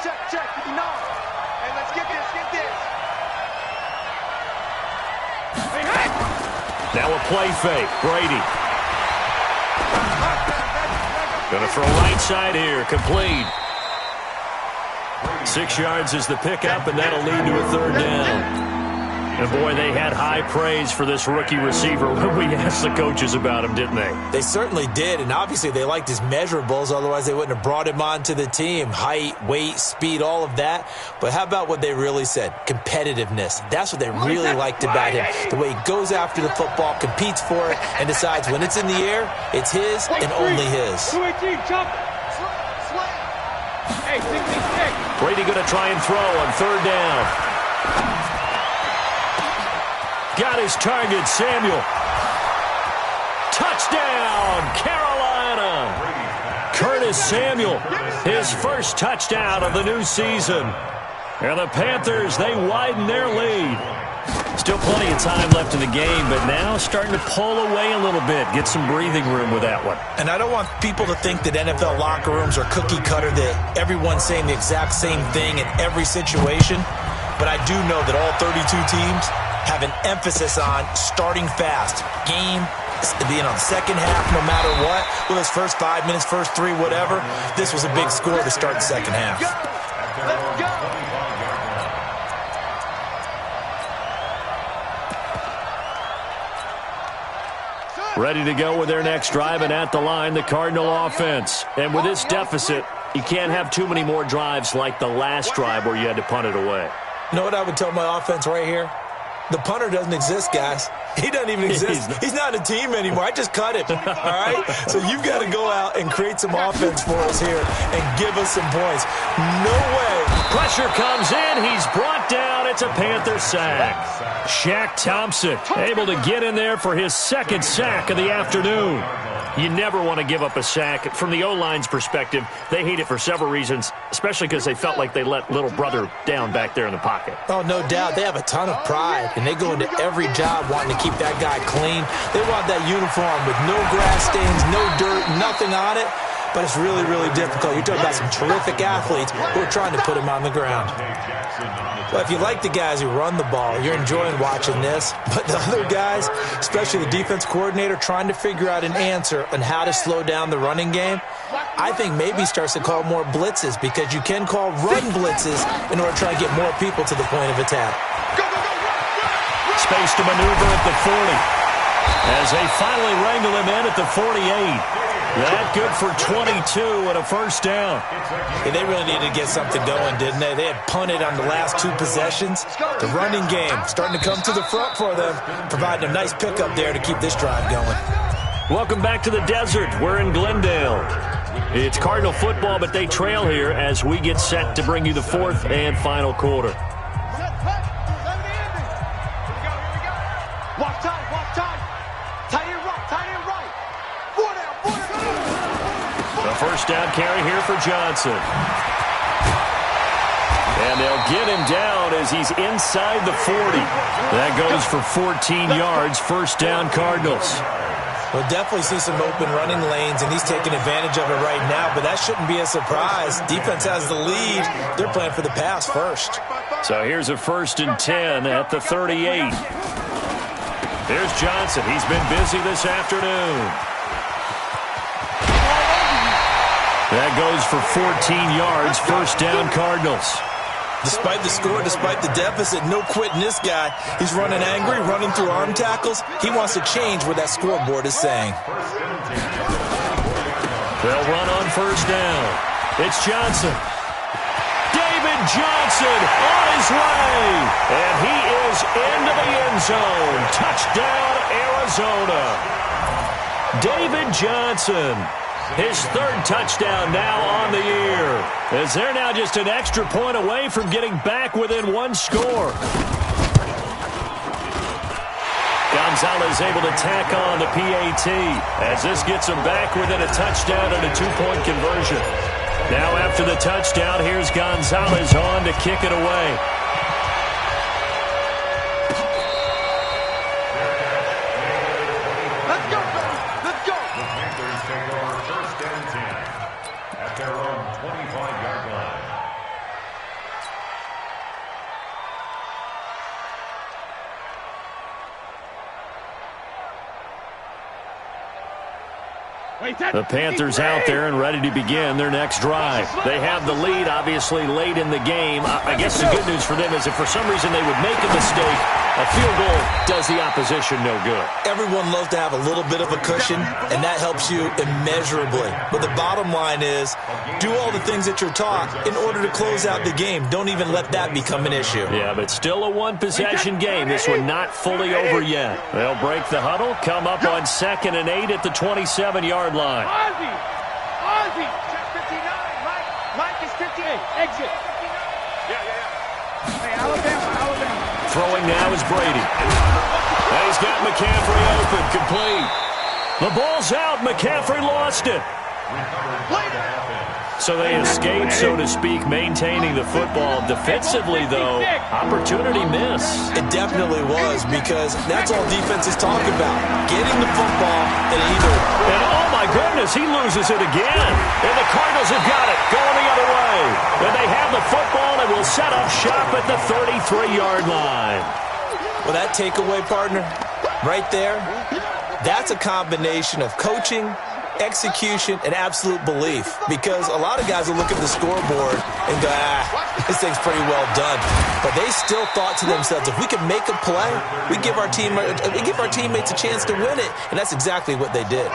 Check. No. Hey, let's get this. Now a play fake. Brady. Going to throw right side here. Complete. 6 yards is the pickup, and that'll lead to a third down. And, boy, they had high praise for this rookie receiver when we asked the coaches about him, didn't they? They certainly did, and obviously they liked his measurables. Otherwise, they wouldn't have brought him onto the team. Height, weight, speed, all of that. But how about what they really said? Competitiveness. That's what they really liked about him. The way he goes after the football, competes for it, and decides when it's in the air, it's his and only his. Brady going to try and throw on third down. Got his target, Samuel. Touchdown, Carolina. Curtis Samuel, his first touchdown of the new season. And the Panthers, they widen their lead. Still plenty of time left in the game, but now starting to pull away a little bit. Get some breathing room with that one. And I don't want people to think that NFL locker rooms are cookie cutter, that everyone's saying the exact same thing in every situation. But I do know that all 32 teams have an emphasis on starting fast. Game being on the second half no matter what. Well, those first 5 minutes, first 3, whatever. This was a big score to start the second half. Let's go. Ready to go with their next drive, and at the line, the Cardinal offense. And with this deficit, you can't have too many more drives like the last drive where you had to punt it away. You know what I would tell my offense right here? The punter doesn't exist, guys. He doesn't even exist. He's not a team anymore. I just cut him, all right? So you've got to go out and create some offense for us here and give us some points. No way. Pressure comes in. He's brought down. It's a Panther sack. Shaq Thompson able to get in there for his second sack of the afternoon. You never want to give up a sack. From the O-line's perspective, they hate it for several reasons, especially because they felt like they let little brother down back there in the pocket. Oh, no doubt. They have a ton of pride, and they go into every job wanting to keep that guy clean. They want that uniform with no grass stains, no dirt, nothing on it. But it's really, really difficult. You're talking about some terrific athletes who are trying to put him on the ground. Well, if you like the guys who run the ball, you're enjoying watching this. But the other guys, especially the defense coordinator, trying to figure out an answer on how to slow down the running game, I think maybe starts to call more blitzes, because you can call run blitzes in order to try and get more people to the point of attack. Space to maneuver at the 40 as they finally wrangle him in at the 48. That good for 22 and a first down. Yeah, they really needed to get something going, didn't they? They had punted on the last two possessions. The running game starting to come to the front for them, providing a nice pickup there to keep this drive going. Welcome back to the desert. We're in Glendale. It's Cardinal football, but they trail here as we get set to bring you the fourth and final quarter. Walk time. Tight end right. Four down. The first down carry here for Johnson. And they'll get him down as he's inside the 40. That goes for 14 yards. First down, Cardinals. We'll definitely see some open running lanes, and he's taking advantage of it right now, but that shouldn't be a surprise. Defense has the lead. They're playing for the pass first. So here's a 1st and 10 at the 38. There's Johnson. He's been busy this afternoon. That goes for 14 yards. First down, Cardinals. Despite the score, despite the deficit, no quitting this guy. He's running angry, running through arm tackles. He wants to change what that scoreboard is saying. They'll run on first down. It's Johnson. David Johnson on his way. And he is into the end zone. Touchdown, Arizona. David Johnson. His third touchdown now on the year, as they're now just an extra point away from getting back within one score. Gonzalez able to tack on the PAT as this gets him back within a touchdown and a 2-point conversion. Now after the touchdown, here's Gonzalez on to kick it away. The Panthers out there and ready to begin their next drive. They have the lead, obviously, late in the game. I guess the good news for them is if for some reason they would make a mistake, a field goal does the opposition no good. Everyone loves to have a little bit of a cushion, and that helps you immeasurably. But the bottom line is, do all the things that you're taught in order to close out the game. Don't even let that become an issue. Yeah, but still a one-possession game. This one not fully over yet. They'll break the huddle, come up on 2nd and 8 at the 27-yard line. Ozzy, check 59. Mike is 58. Exit. Yeah. Hey, Alabama. Throwing now is Brady. And he's got McCaffrey open, complete. The ball's out. McCaffrey lost it. So they escape, so to speak, maintaining the football. Defensively, though, opportunity miss. It definitely was, because that's all defenses talk about. Getting the football and either... And oh my goodness, he loses it again. And the Cardinals have got it, going the other way. And they have the football and will set up shop at the 33-yard line. Well, that takeaway, partner, right there, that's a combination of coaching, execution, and absolute belief, because a lot of guys will look at the scoreboard and go, this thing's pretty well done. But but they still thought to themselves, if we can make a play, we give our teammates a chance to win it, and that's exactly what they did.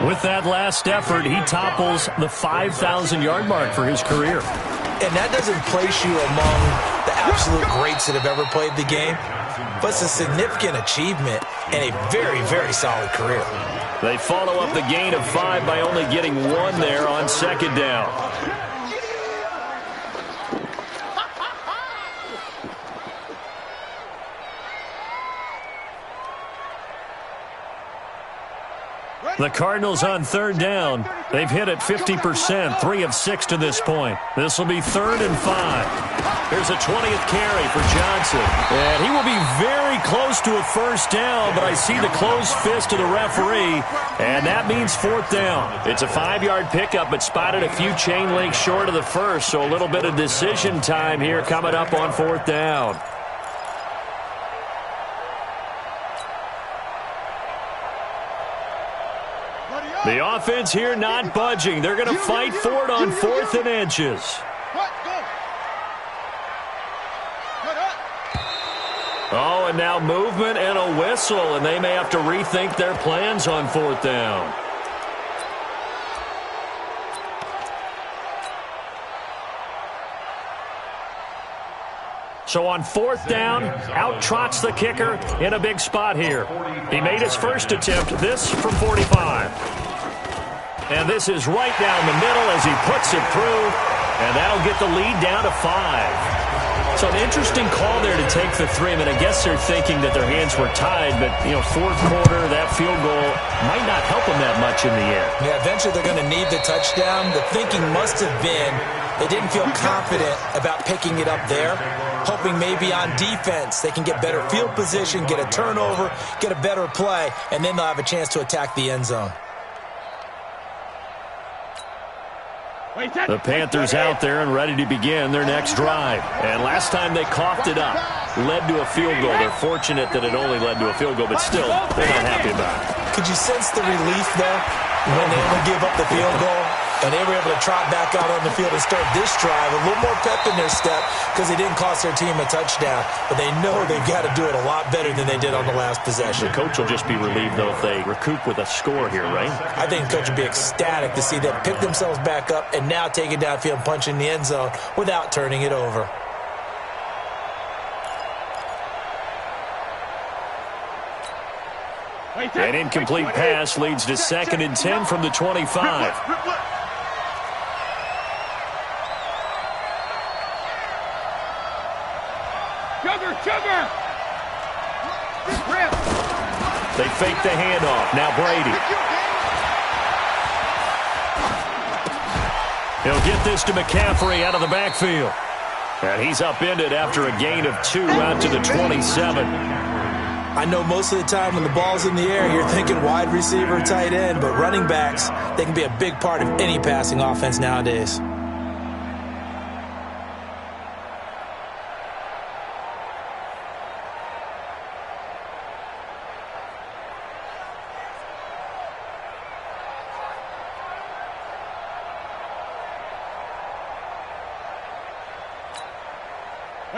With that last effort, he topples the 5,000-yard mark for his career. And that doesn't place you among the absolute greats that have ever played the game, but it's a significant achievement and a very, very solid career. They follow up the gain of 5 by only getting 1 there on second down. The Cardinals on third down. They've hit it 50%, 3 of 6 to this point. This will be 3rd and 5. Here's a 20th carry for Johnson. And he will be very close to a first down, but I see the closed fist of the referee, and that means 4th down. It's a 5-yard pickup, but spotted a few chain links short of the first, so a little bit of decision time here coming up on 4th down. The offense here not budging. They're going to fight for it on 4th and inches. Oh, and now movement and a whistle, and they may have to rethink their plans on 4th down. So on 4th down, out trots the kicker in a big spot here. He made his first attempt, this from 45. And this is right down the middle as he puts it through, and that'll get the lead down to 5. So an interesting call there to take the 3. I mean, I guess they're thinking that their hands were tied, but, you know, 4th quarter, that field goal might not help them that much in the end. Yeah, eventually they're going to need the touchdown. The thinking must have been they didn't feel confident about picking it up there, hoping maybe on defense they can get better field position, get a turnover, get a better play, and then they'll have a chance to attack the end zone. The Panthers out there and ready to begin their next drive. And last time they coughed it up, led to a field goal. They're fortunate that it only led to a field goal, but still, they're not happy about it. Could you sense the relief, though, when they only give up the field goal? And they were able to trot back out on the field and start this drive. A little more pep in their step because they didn't cost their team a touchdown. But they know they've got to do it a lot better than they did on the last possession. The coach will just be relieved, though, if they recoup with a score here, right? I think the coach would be ecstatic to see them pick themselves back up and now take it downfield and punch in the end zone without turning it over. An incomplete pass leads to 2nd and 10 from the 25. They fake the handoff. Now Brady. He'll get this to McCaffrey out of the backfield. And he's upended after a gain of 2 out to the 27. I know most of the time when the ball's in the air, you're thinking wide receiver, tight end, but running backs, they can be a big part of any passing offense nowadays.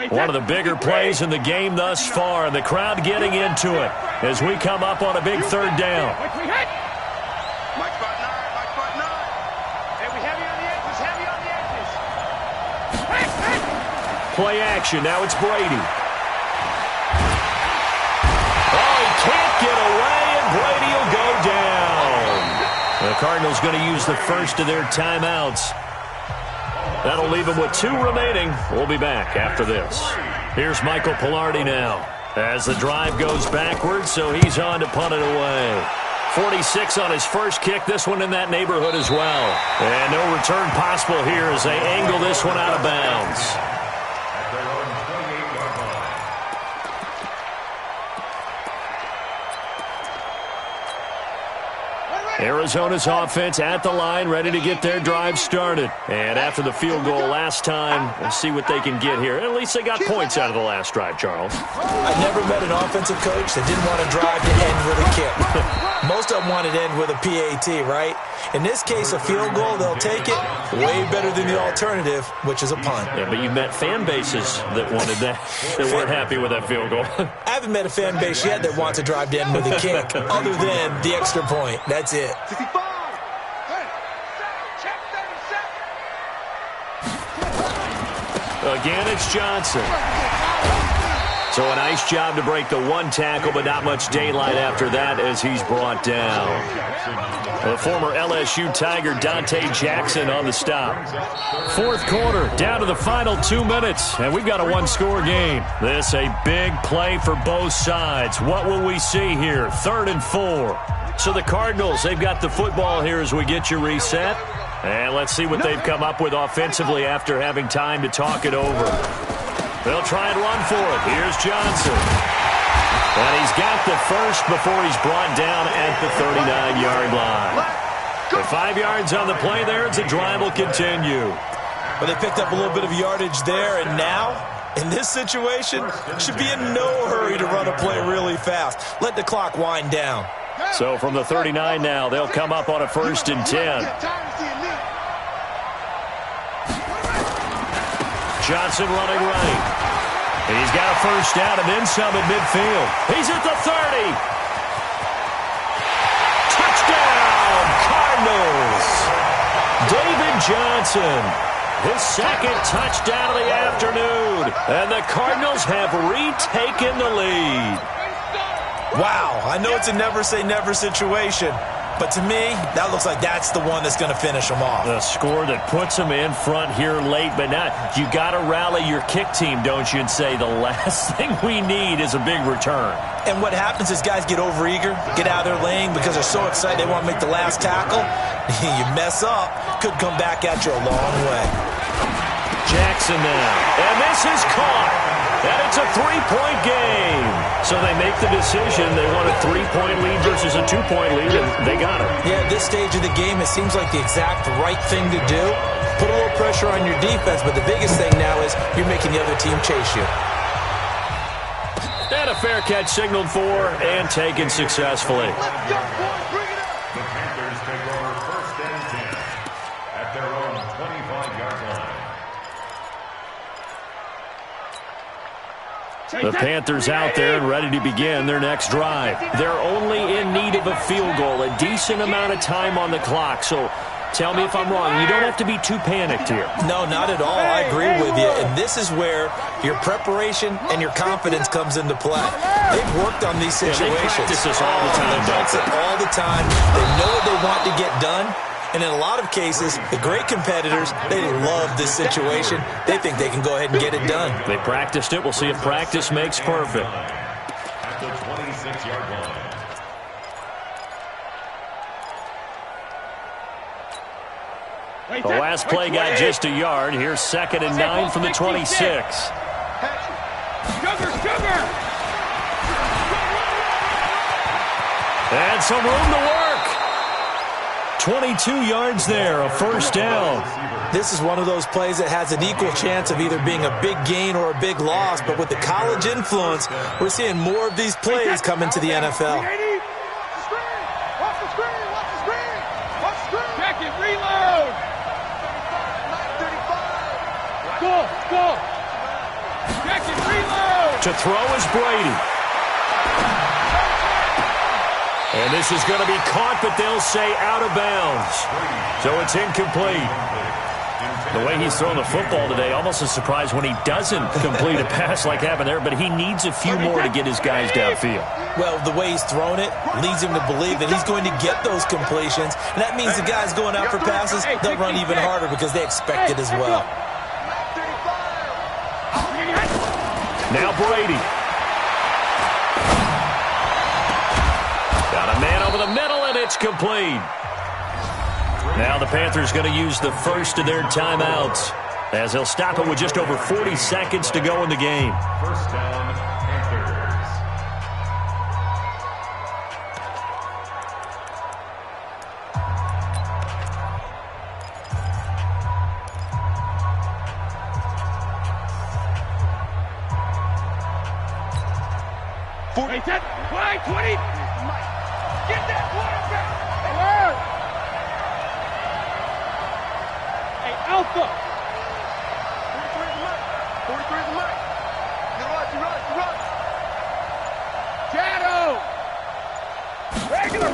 One of the bigger plays in the game thus far, and the crowd getting into it as we come up on a big 3rd down. Play action. Now it's Brady. Oh, he can't get away, and Brady will go down. The Cardinals going to use the first of their timeouts. That'll leave him with 2 remaining. We'll be back after this. Here's Michael Pilardi now as the drive goes backwards, so he's on to punt it away. 46 on his first kick, this one in that neighborhood as well. And no return possible here as they angle this one out of bounds. Arizona's offense at the line, ready to get their drive started. And after the field goal last time, we'll see what they can get here. At least they got points out of the last drive, Charles. I never met an offensive coach that didn't want to drive to end with a kick. Most of them wanted to end with a PAT, right? In this case, a field goal, they'll take it. Way better than the alternative, which is a punt. Yeah, but you've met fan bases that wanted that, that weren't happy with that field goal. I haven't met a fan base yet that wants to drive to end with a kick, other than the extra point. That's it. 65. Again, it's Johnson. So a nice job to break the one tackle, but not much daylight after that as he's brought down. The former LSU Tiger Dante Jackson on the stop. Fourth quarter, down to the final 2 minutes, and we've got a one-score game. This a big play for both sides. What will we see here? 3rd and 4. So the Cardinals, they've got the football here as we get you reset. And let's see what they've come up with offensively after having time to talk it over. They'll try and run for it. Here's Johnson. And he's got the first before he's brought down at the 39-yard line. The 5 yards on the play there as the drive will continue. Well, they picked up a little bit of yardage there, and now, in this situation, should be in no hurry to run a play really fast. Let the clock wind down. So from the 39 now, they'll come up on a 1st and 10. Johnson running right. And he's got a first down and then some at midfield. He's at the 30. Touchdown, Cardinals. David Johnson, his 2nd touchdown of the afternoon. And the Cardinals have retaken the lead. Wow, I know it's a never-say-never situation, but to me, that looks like that's the one that's going to finish them off. The score that puts them in front here late, but now you got to rally your kick team, don't you, and say the last thing we need is a big return. And what happens is guys get overeager, get out of their lane because they're so excited they want to make the last tackle. You mess up, could come back at you a long way. Jackson now, and this is caught. And it's a 3-point game. So they make the decision. They want a 3-point lead versus a 2-point lead, and they got it. Yeah, at this stage of the game, it seems like the exact right thing to do. Put a little pressure on your defense, but the biggest thing now is you're making the other team chase you. And a fair catch signaled for and taken successfully. The Panthers take over 1st and 10 at their own 25-yard line. The Panthers out there and ready to begin their next drive. They're only in need of a field goal, a decent amount of time on the clock. So tell me if I'm wrong. You don't have to be too panicked here. No, not at all. I agree with you. And this is where your preparation and your confidence comes into play. They've worked on these situations. Yeah, they practice this all the time. They practice it all the time. They know what they want to get done. And in a lot of cases, the great competitors, they love this situation. They think they can go ahead and get it done. They practiced it. We'll see if practice makes perfect. At the 26-yard line. The last play got just a yard. Here's 2nd and 9 from the 26. And some room to work. 22 yards there, a first down. This is one of those plays that has an equal chance of either being a big gain or a big loss, but with the college influence, we're seeing more of these plays come into the NFL. To throw is Brady. And this is going to be caught, but they'll say out of bounds. So it's incomplete. The way he's thrown the football today, almost a surprise when he doesn't complete a pass like happened there, but he needs a few more to get his guys downfield. Well, the way he's thrown it leads him to believe that he's going to get those completions, and that means the guys going out for passes, they'll run even harder because they expect it as well. Now Brady. Got a man over the middle, and it's complete. Now the Panthers going to use the first of their timeouts as they'll stop it with just over 40 seconds to go in the game. First down, Panthers. 40. Hey, 10, 20. Get that quarterback. Hey, Alpha. 43 is the mic. 43 is the mic. You rush. Shadow. Regular.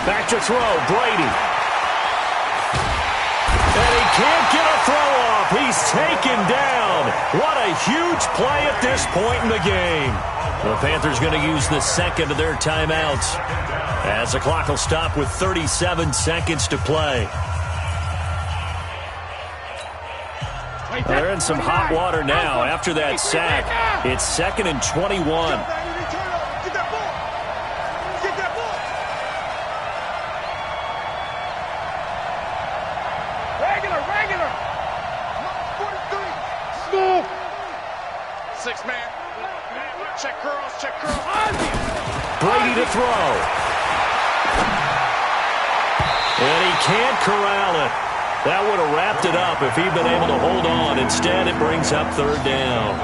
Back to throw, Brady. And he can't get a throw off. He's taken down. What a huge play at this point in the game. The Panthers going to use the second of their timeouts as the clock will stop with 37 seconds to play. They're in some hot water now after that sack. It's 2nd and 21. Get that ball. Regular. 43. Smooth. 6-man. Check curls. Brady to throw. And he can't corral it. That would have wrapped it up if he'd been able to hold on. Instead, it brings up 3rd down.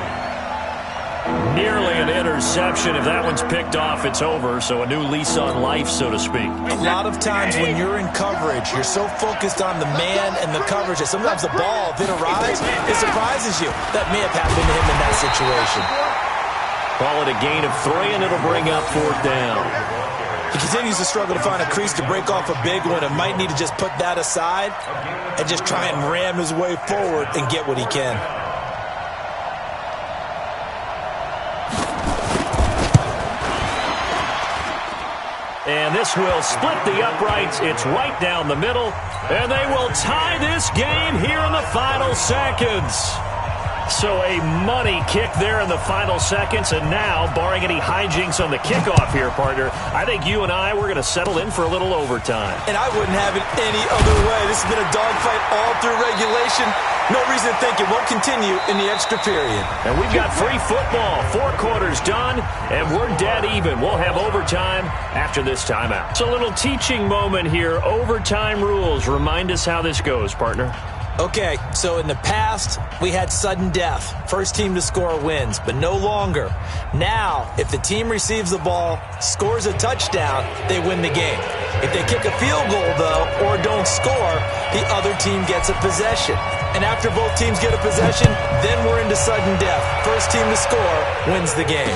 Nearly an interception. If that one's picked off, it's over. So a new lease on life, so to speak. A lot of times when you're in coverage, you're so focused on the man and the coverage that sometimes the ball, if it arrives, it surprises you. That may have happened to him in that situation. Call it a gain of 3, and it'll bring up 4th down. He continues to struggle to find a crease to break off a big one and might need to just put that aside and just try and ram his way forward and get what he can. And this will split the uprights. It's right down the middle. And they will tie this game here in the final seconds. So a money kick there in the final seconds. And now, barring any hijinks on the kickoff here, partner, I think you and I, we're going to settle in for a little overtime. And I wouldn't have it any other way. This has been a dogfight all through regulation. No reason to think it won't continue in the extra period. And we've got free football. 4 quarters done, and we're dead even. We'll have overtime after this timeout. It's a little teaching moment here. Overtime rules. Remind us how this goes, partner. Okay, so in the past, we had sudden death. First team to score wins, but no longer. Now, if the team receives the ball, scores a touchdown, they win the game. If they kick a field goal, though, or don't score, the other team gets a possession. And after both teams get a possession, then we're into sudden death. First team to score wins the game.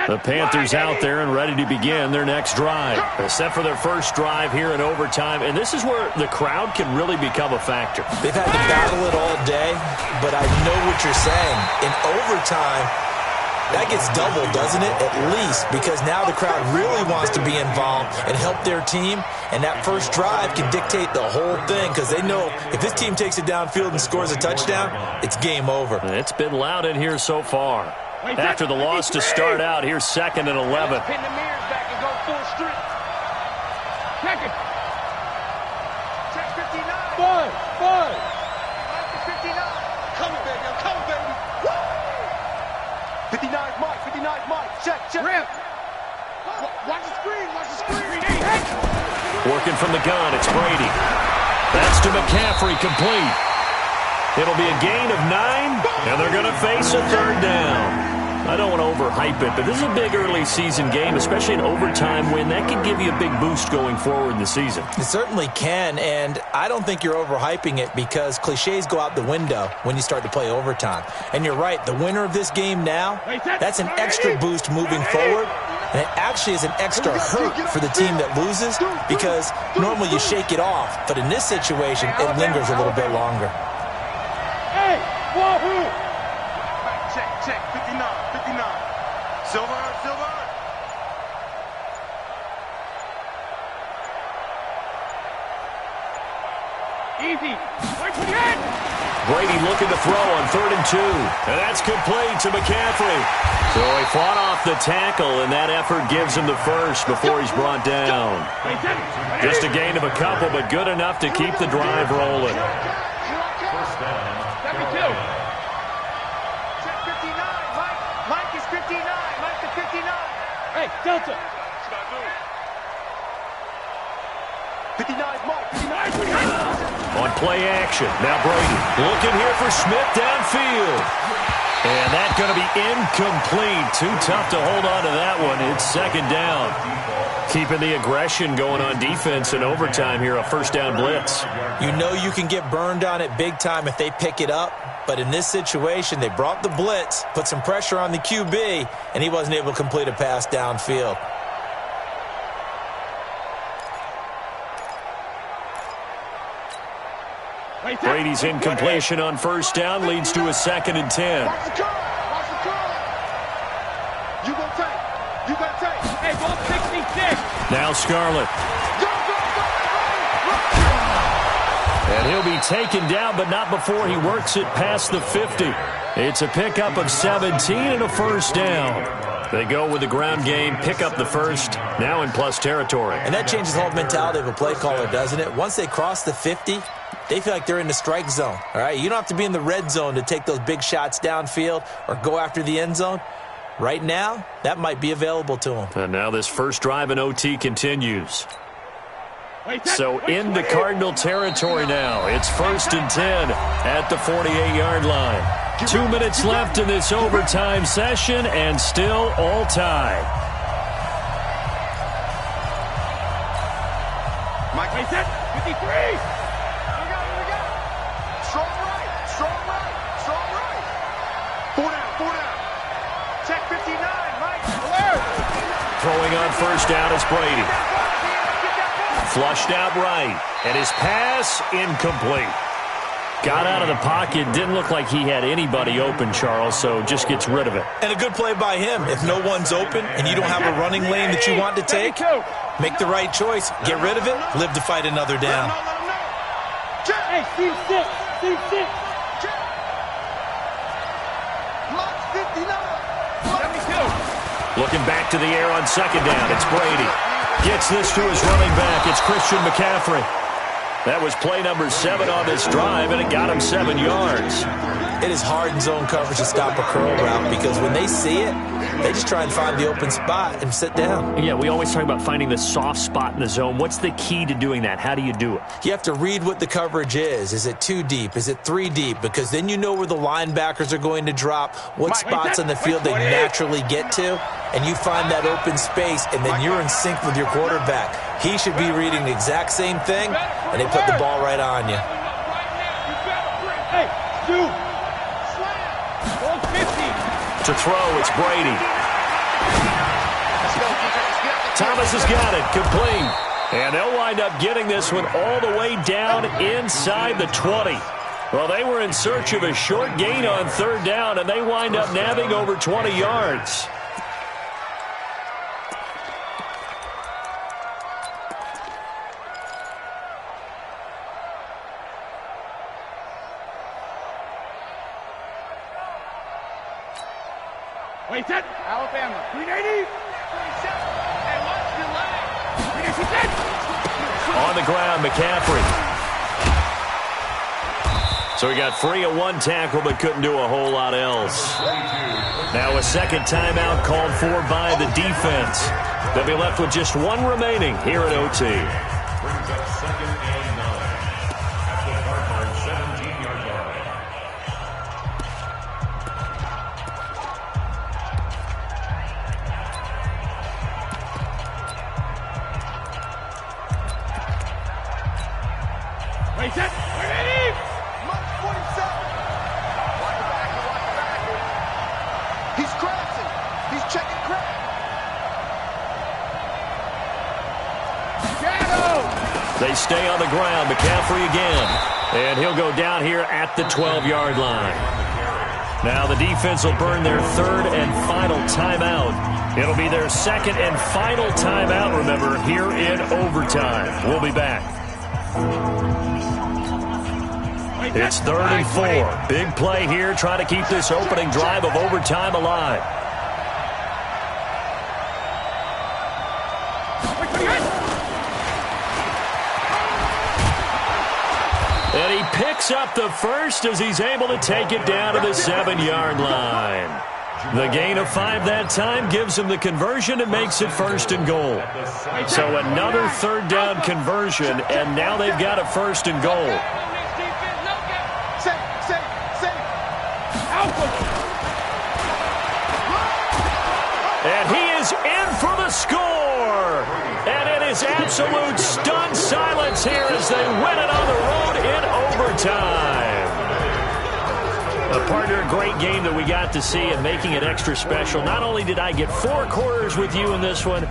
The Panthers out there and ready to begin their next drive. Set for their first drive here in overtime. And this is where the crowd can really become a factor. They've had to battle it all day, but I know what you're saying. In overtime, that gets doubled, doesn't it? At least, because now the crowd really wants to be involved and help their team. And that first drive can dictate the whole thing because they know if this team takes it downfield and scores a touchdown, it's game over. It's been loud in here so far. After the loss to start out, here's 2nd and 11. Pin the mirrors back and go full strength. Check it. Check 59. Five. 59. Coming, baby. I'm coming, baby. Woo! 59's Mike. Check. Rip. Watch the screen. Working from the gun, it's Brady. That's to McCaffrey, complete. It'll be a gain of 9, and they're going to face a 3rd down. I don't want to overhype it, but this is a big early season game, especially an overtime win. That can give you a big boost going forward in the season. It certainly can, and I don't think you're overhyping it because cliches go out the window when you start to play overtime. And you're right, the winner of this game now, that's an extra boost moving forward, and it actually is an extra hurt for the team that loses because normally you shake it off, but in this situation, it lingers a little bit longer. Hey, wahoo! Check. 59. Silver. Easy. Wait for the end. Brady looking to throw on 3rd and 2. And that's complete to McCaffrey. So he fought off the tackle, and that effort gives him the first before he's brought down. Just a gain of a couple, but good enough to keep the drive rolling. First down. Check 59. Mike is 59. Mike is 59. Hey, Delta. 59 is Mike. 59. On play action. Now Brady looking here for Smith downfield. And that's going to be incomplete. Too tough to hold on to that one. It's 2nd down. Keeping the aggression going on defense in overtime here, a 1st down blitz. You know you can get burned on it big time if they pick it up. But in this situation, they brought the blitz, put some pressure on the QB, and he wasn't able to complete a pass downfield. Brady's incompletion on 1st down leads to a 2nd and 10. Watch the curve. Watch the curve. You gonna take. You gotta take. Hey, ball 66. Now Scarlett. Go, go, go. And he'll be taken down, but not before he works it past the 50. It's a pickup of 17 and a 1st down. They go with the ground game, pick up the first, now in plus territory. And that changes the whole mentality of a play caller, doesn't it? Once they cross the 50, they feel like they're in the strike zone. All right, you don't have to be in the red zone to take those big shots downfield or go after the end zone. Right now, that might be available to them. And now this first drive in OT continues. So into Cardinal territory now. It's 1st and 10 at the 48-yard line. 2 minutes left in this overtime session, and still all tied. Mike, 53. Here we go. Strong right. Strong right. 4 down. Check 59, Mike. Alert. Throwing on 1st down is Brady. Flushed out right, and his pass incomplete. Got out of the pocket, didn't look like he had anybody open, Charles, so just gets rid of it. And a good play by him. If no one's open and you don't have a running lane that you want to take, make the right choice. Get rid of it, live to fight another down. Hey, C6. Mike 59. 72. Looking back to the air on 2nd down, it's Brady. Gets this to his running back. It's Christian McCaffrey. That was play number 7 on this drive, and it got him 7 yards. It is hard in zone coverage to stop a curl route because when they see it, they just try and find the open spot and sit down. Yeah, we always talk about finding the soft spot in the zone. What's the key to doing that? How do you do it? You have to read what the coverage is. Is it 2 deep? Is it 3 deep? Because then you know where the linebackers are going to drop, what spots on the field they naturally get to, and you find that open space, and then you're in sync with your quarterback. He should be reading the exact same thing, and they put the ball right on you. Hey, shoot. Slam. 50. To throw, it's Brady. Thomas has got it, complete. And they'll wind up getting this one all the way down inside the 20. Well, they were in search of a short gain on 3rd down, and they wind up nabbing over 20 yards. Wait, set. Alabama. 380. 47. And watch your leg. 360. On the ground, McCaffrey. So he got free of 1 tackle, but couldn't do a whole lot else. Now a 2nd timeout called for by the defense. They'll be left with just 1 remaining here at OT. Brings up 2nd and 9 at the Cardinals' 17-yard line. Wait, set. 380. Mark 47. Watch the back. He's crossing. He's checking crack. They stay on the ground. McCaffrey again. And he'll go down here at the 12-yard line. Now the defense will burn their 3rd and final timeout. It'll be their 2nd and final timeout, remember, here in overtime. We'll be back. It's 3rd and 4. Big play here, trying to keep this opening drive of overtime alive. And he picks up the first as he's able to take it down to the 7-yard line. The gain of 5 that time gives him the conversion and makes it 1st and goal. So another 3rd down conversion, and now they've got a 1st and goal. And he is in for the score. And it is absolute stunned silence here as they win it on the road in overtime. Partner, a great game that we got to see and making it extra special. Not only did I get 4 quarters with you in this one,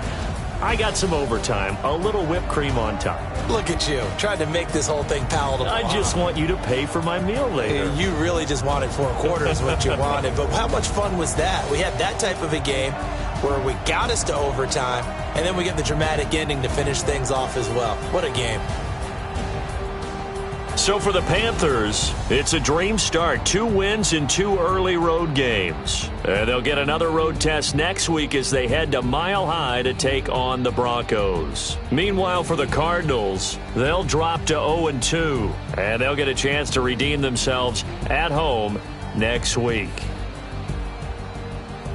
I got some overtime, a little whipped cream on top. Look at you, trying to make this whole thing palatable. I just want you to pay for my meal later. You really just wanted 4 quarters, what you wanted. But how much fun was that? We had that type of a game where we got us to overtime, and then we get the dramatic ending to finish things off as well. What a game. So for the Panthers, it's a dream start. 2 wins in 2 early road games. And they'll get another road test next week as they head to Mile High to take on the Broncos. Meanwhile, for the Cardinals, they'll drop to 0-2. And they'll get a chance to redeem themselves at home next week.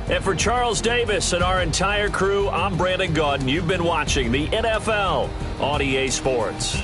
And for Charles Davis and our entire crew, I'm Brandon Gaudin. You've been watching the NFL on EA Sports.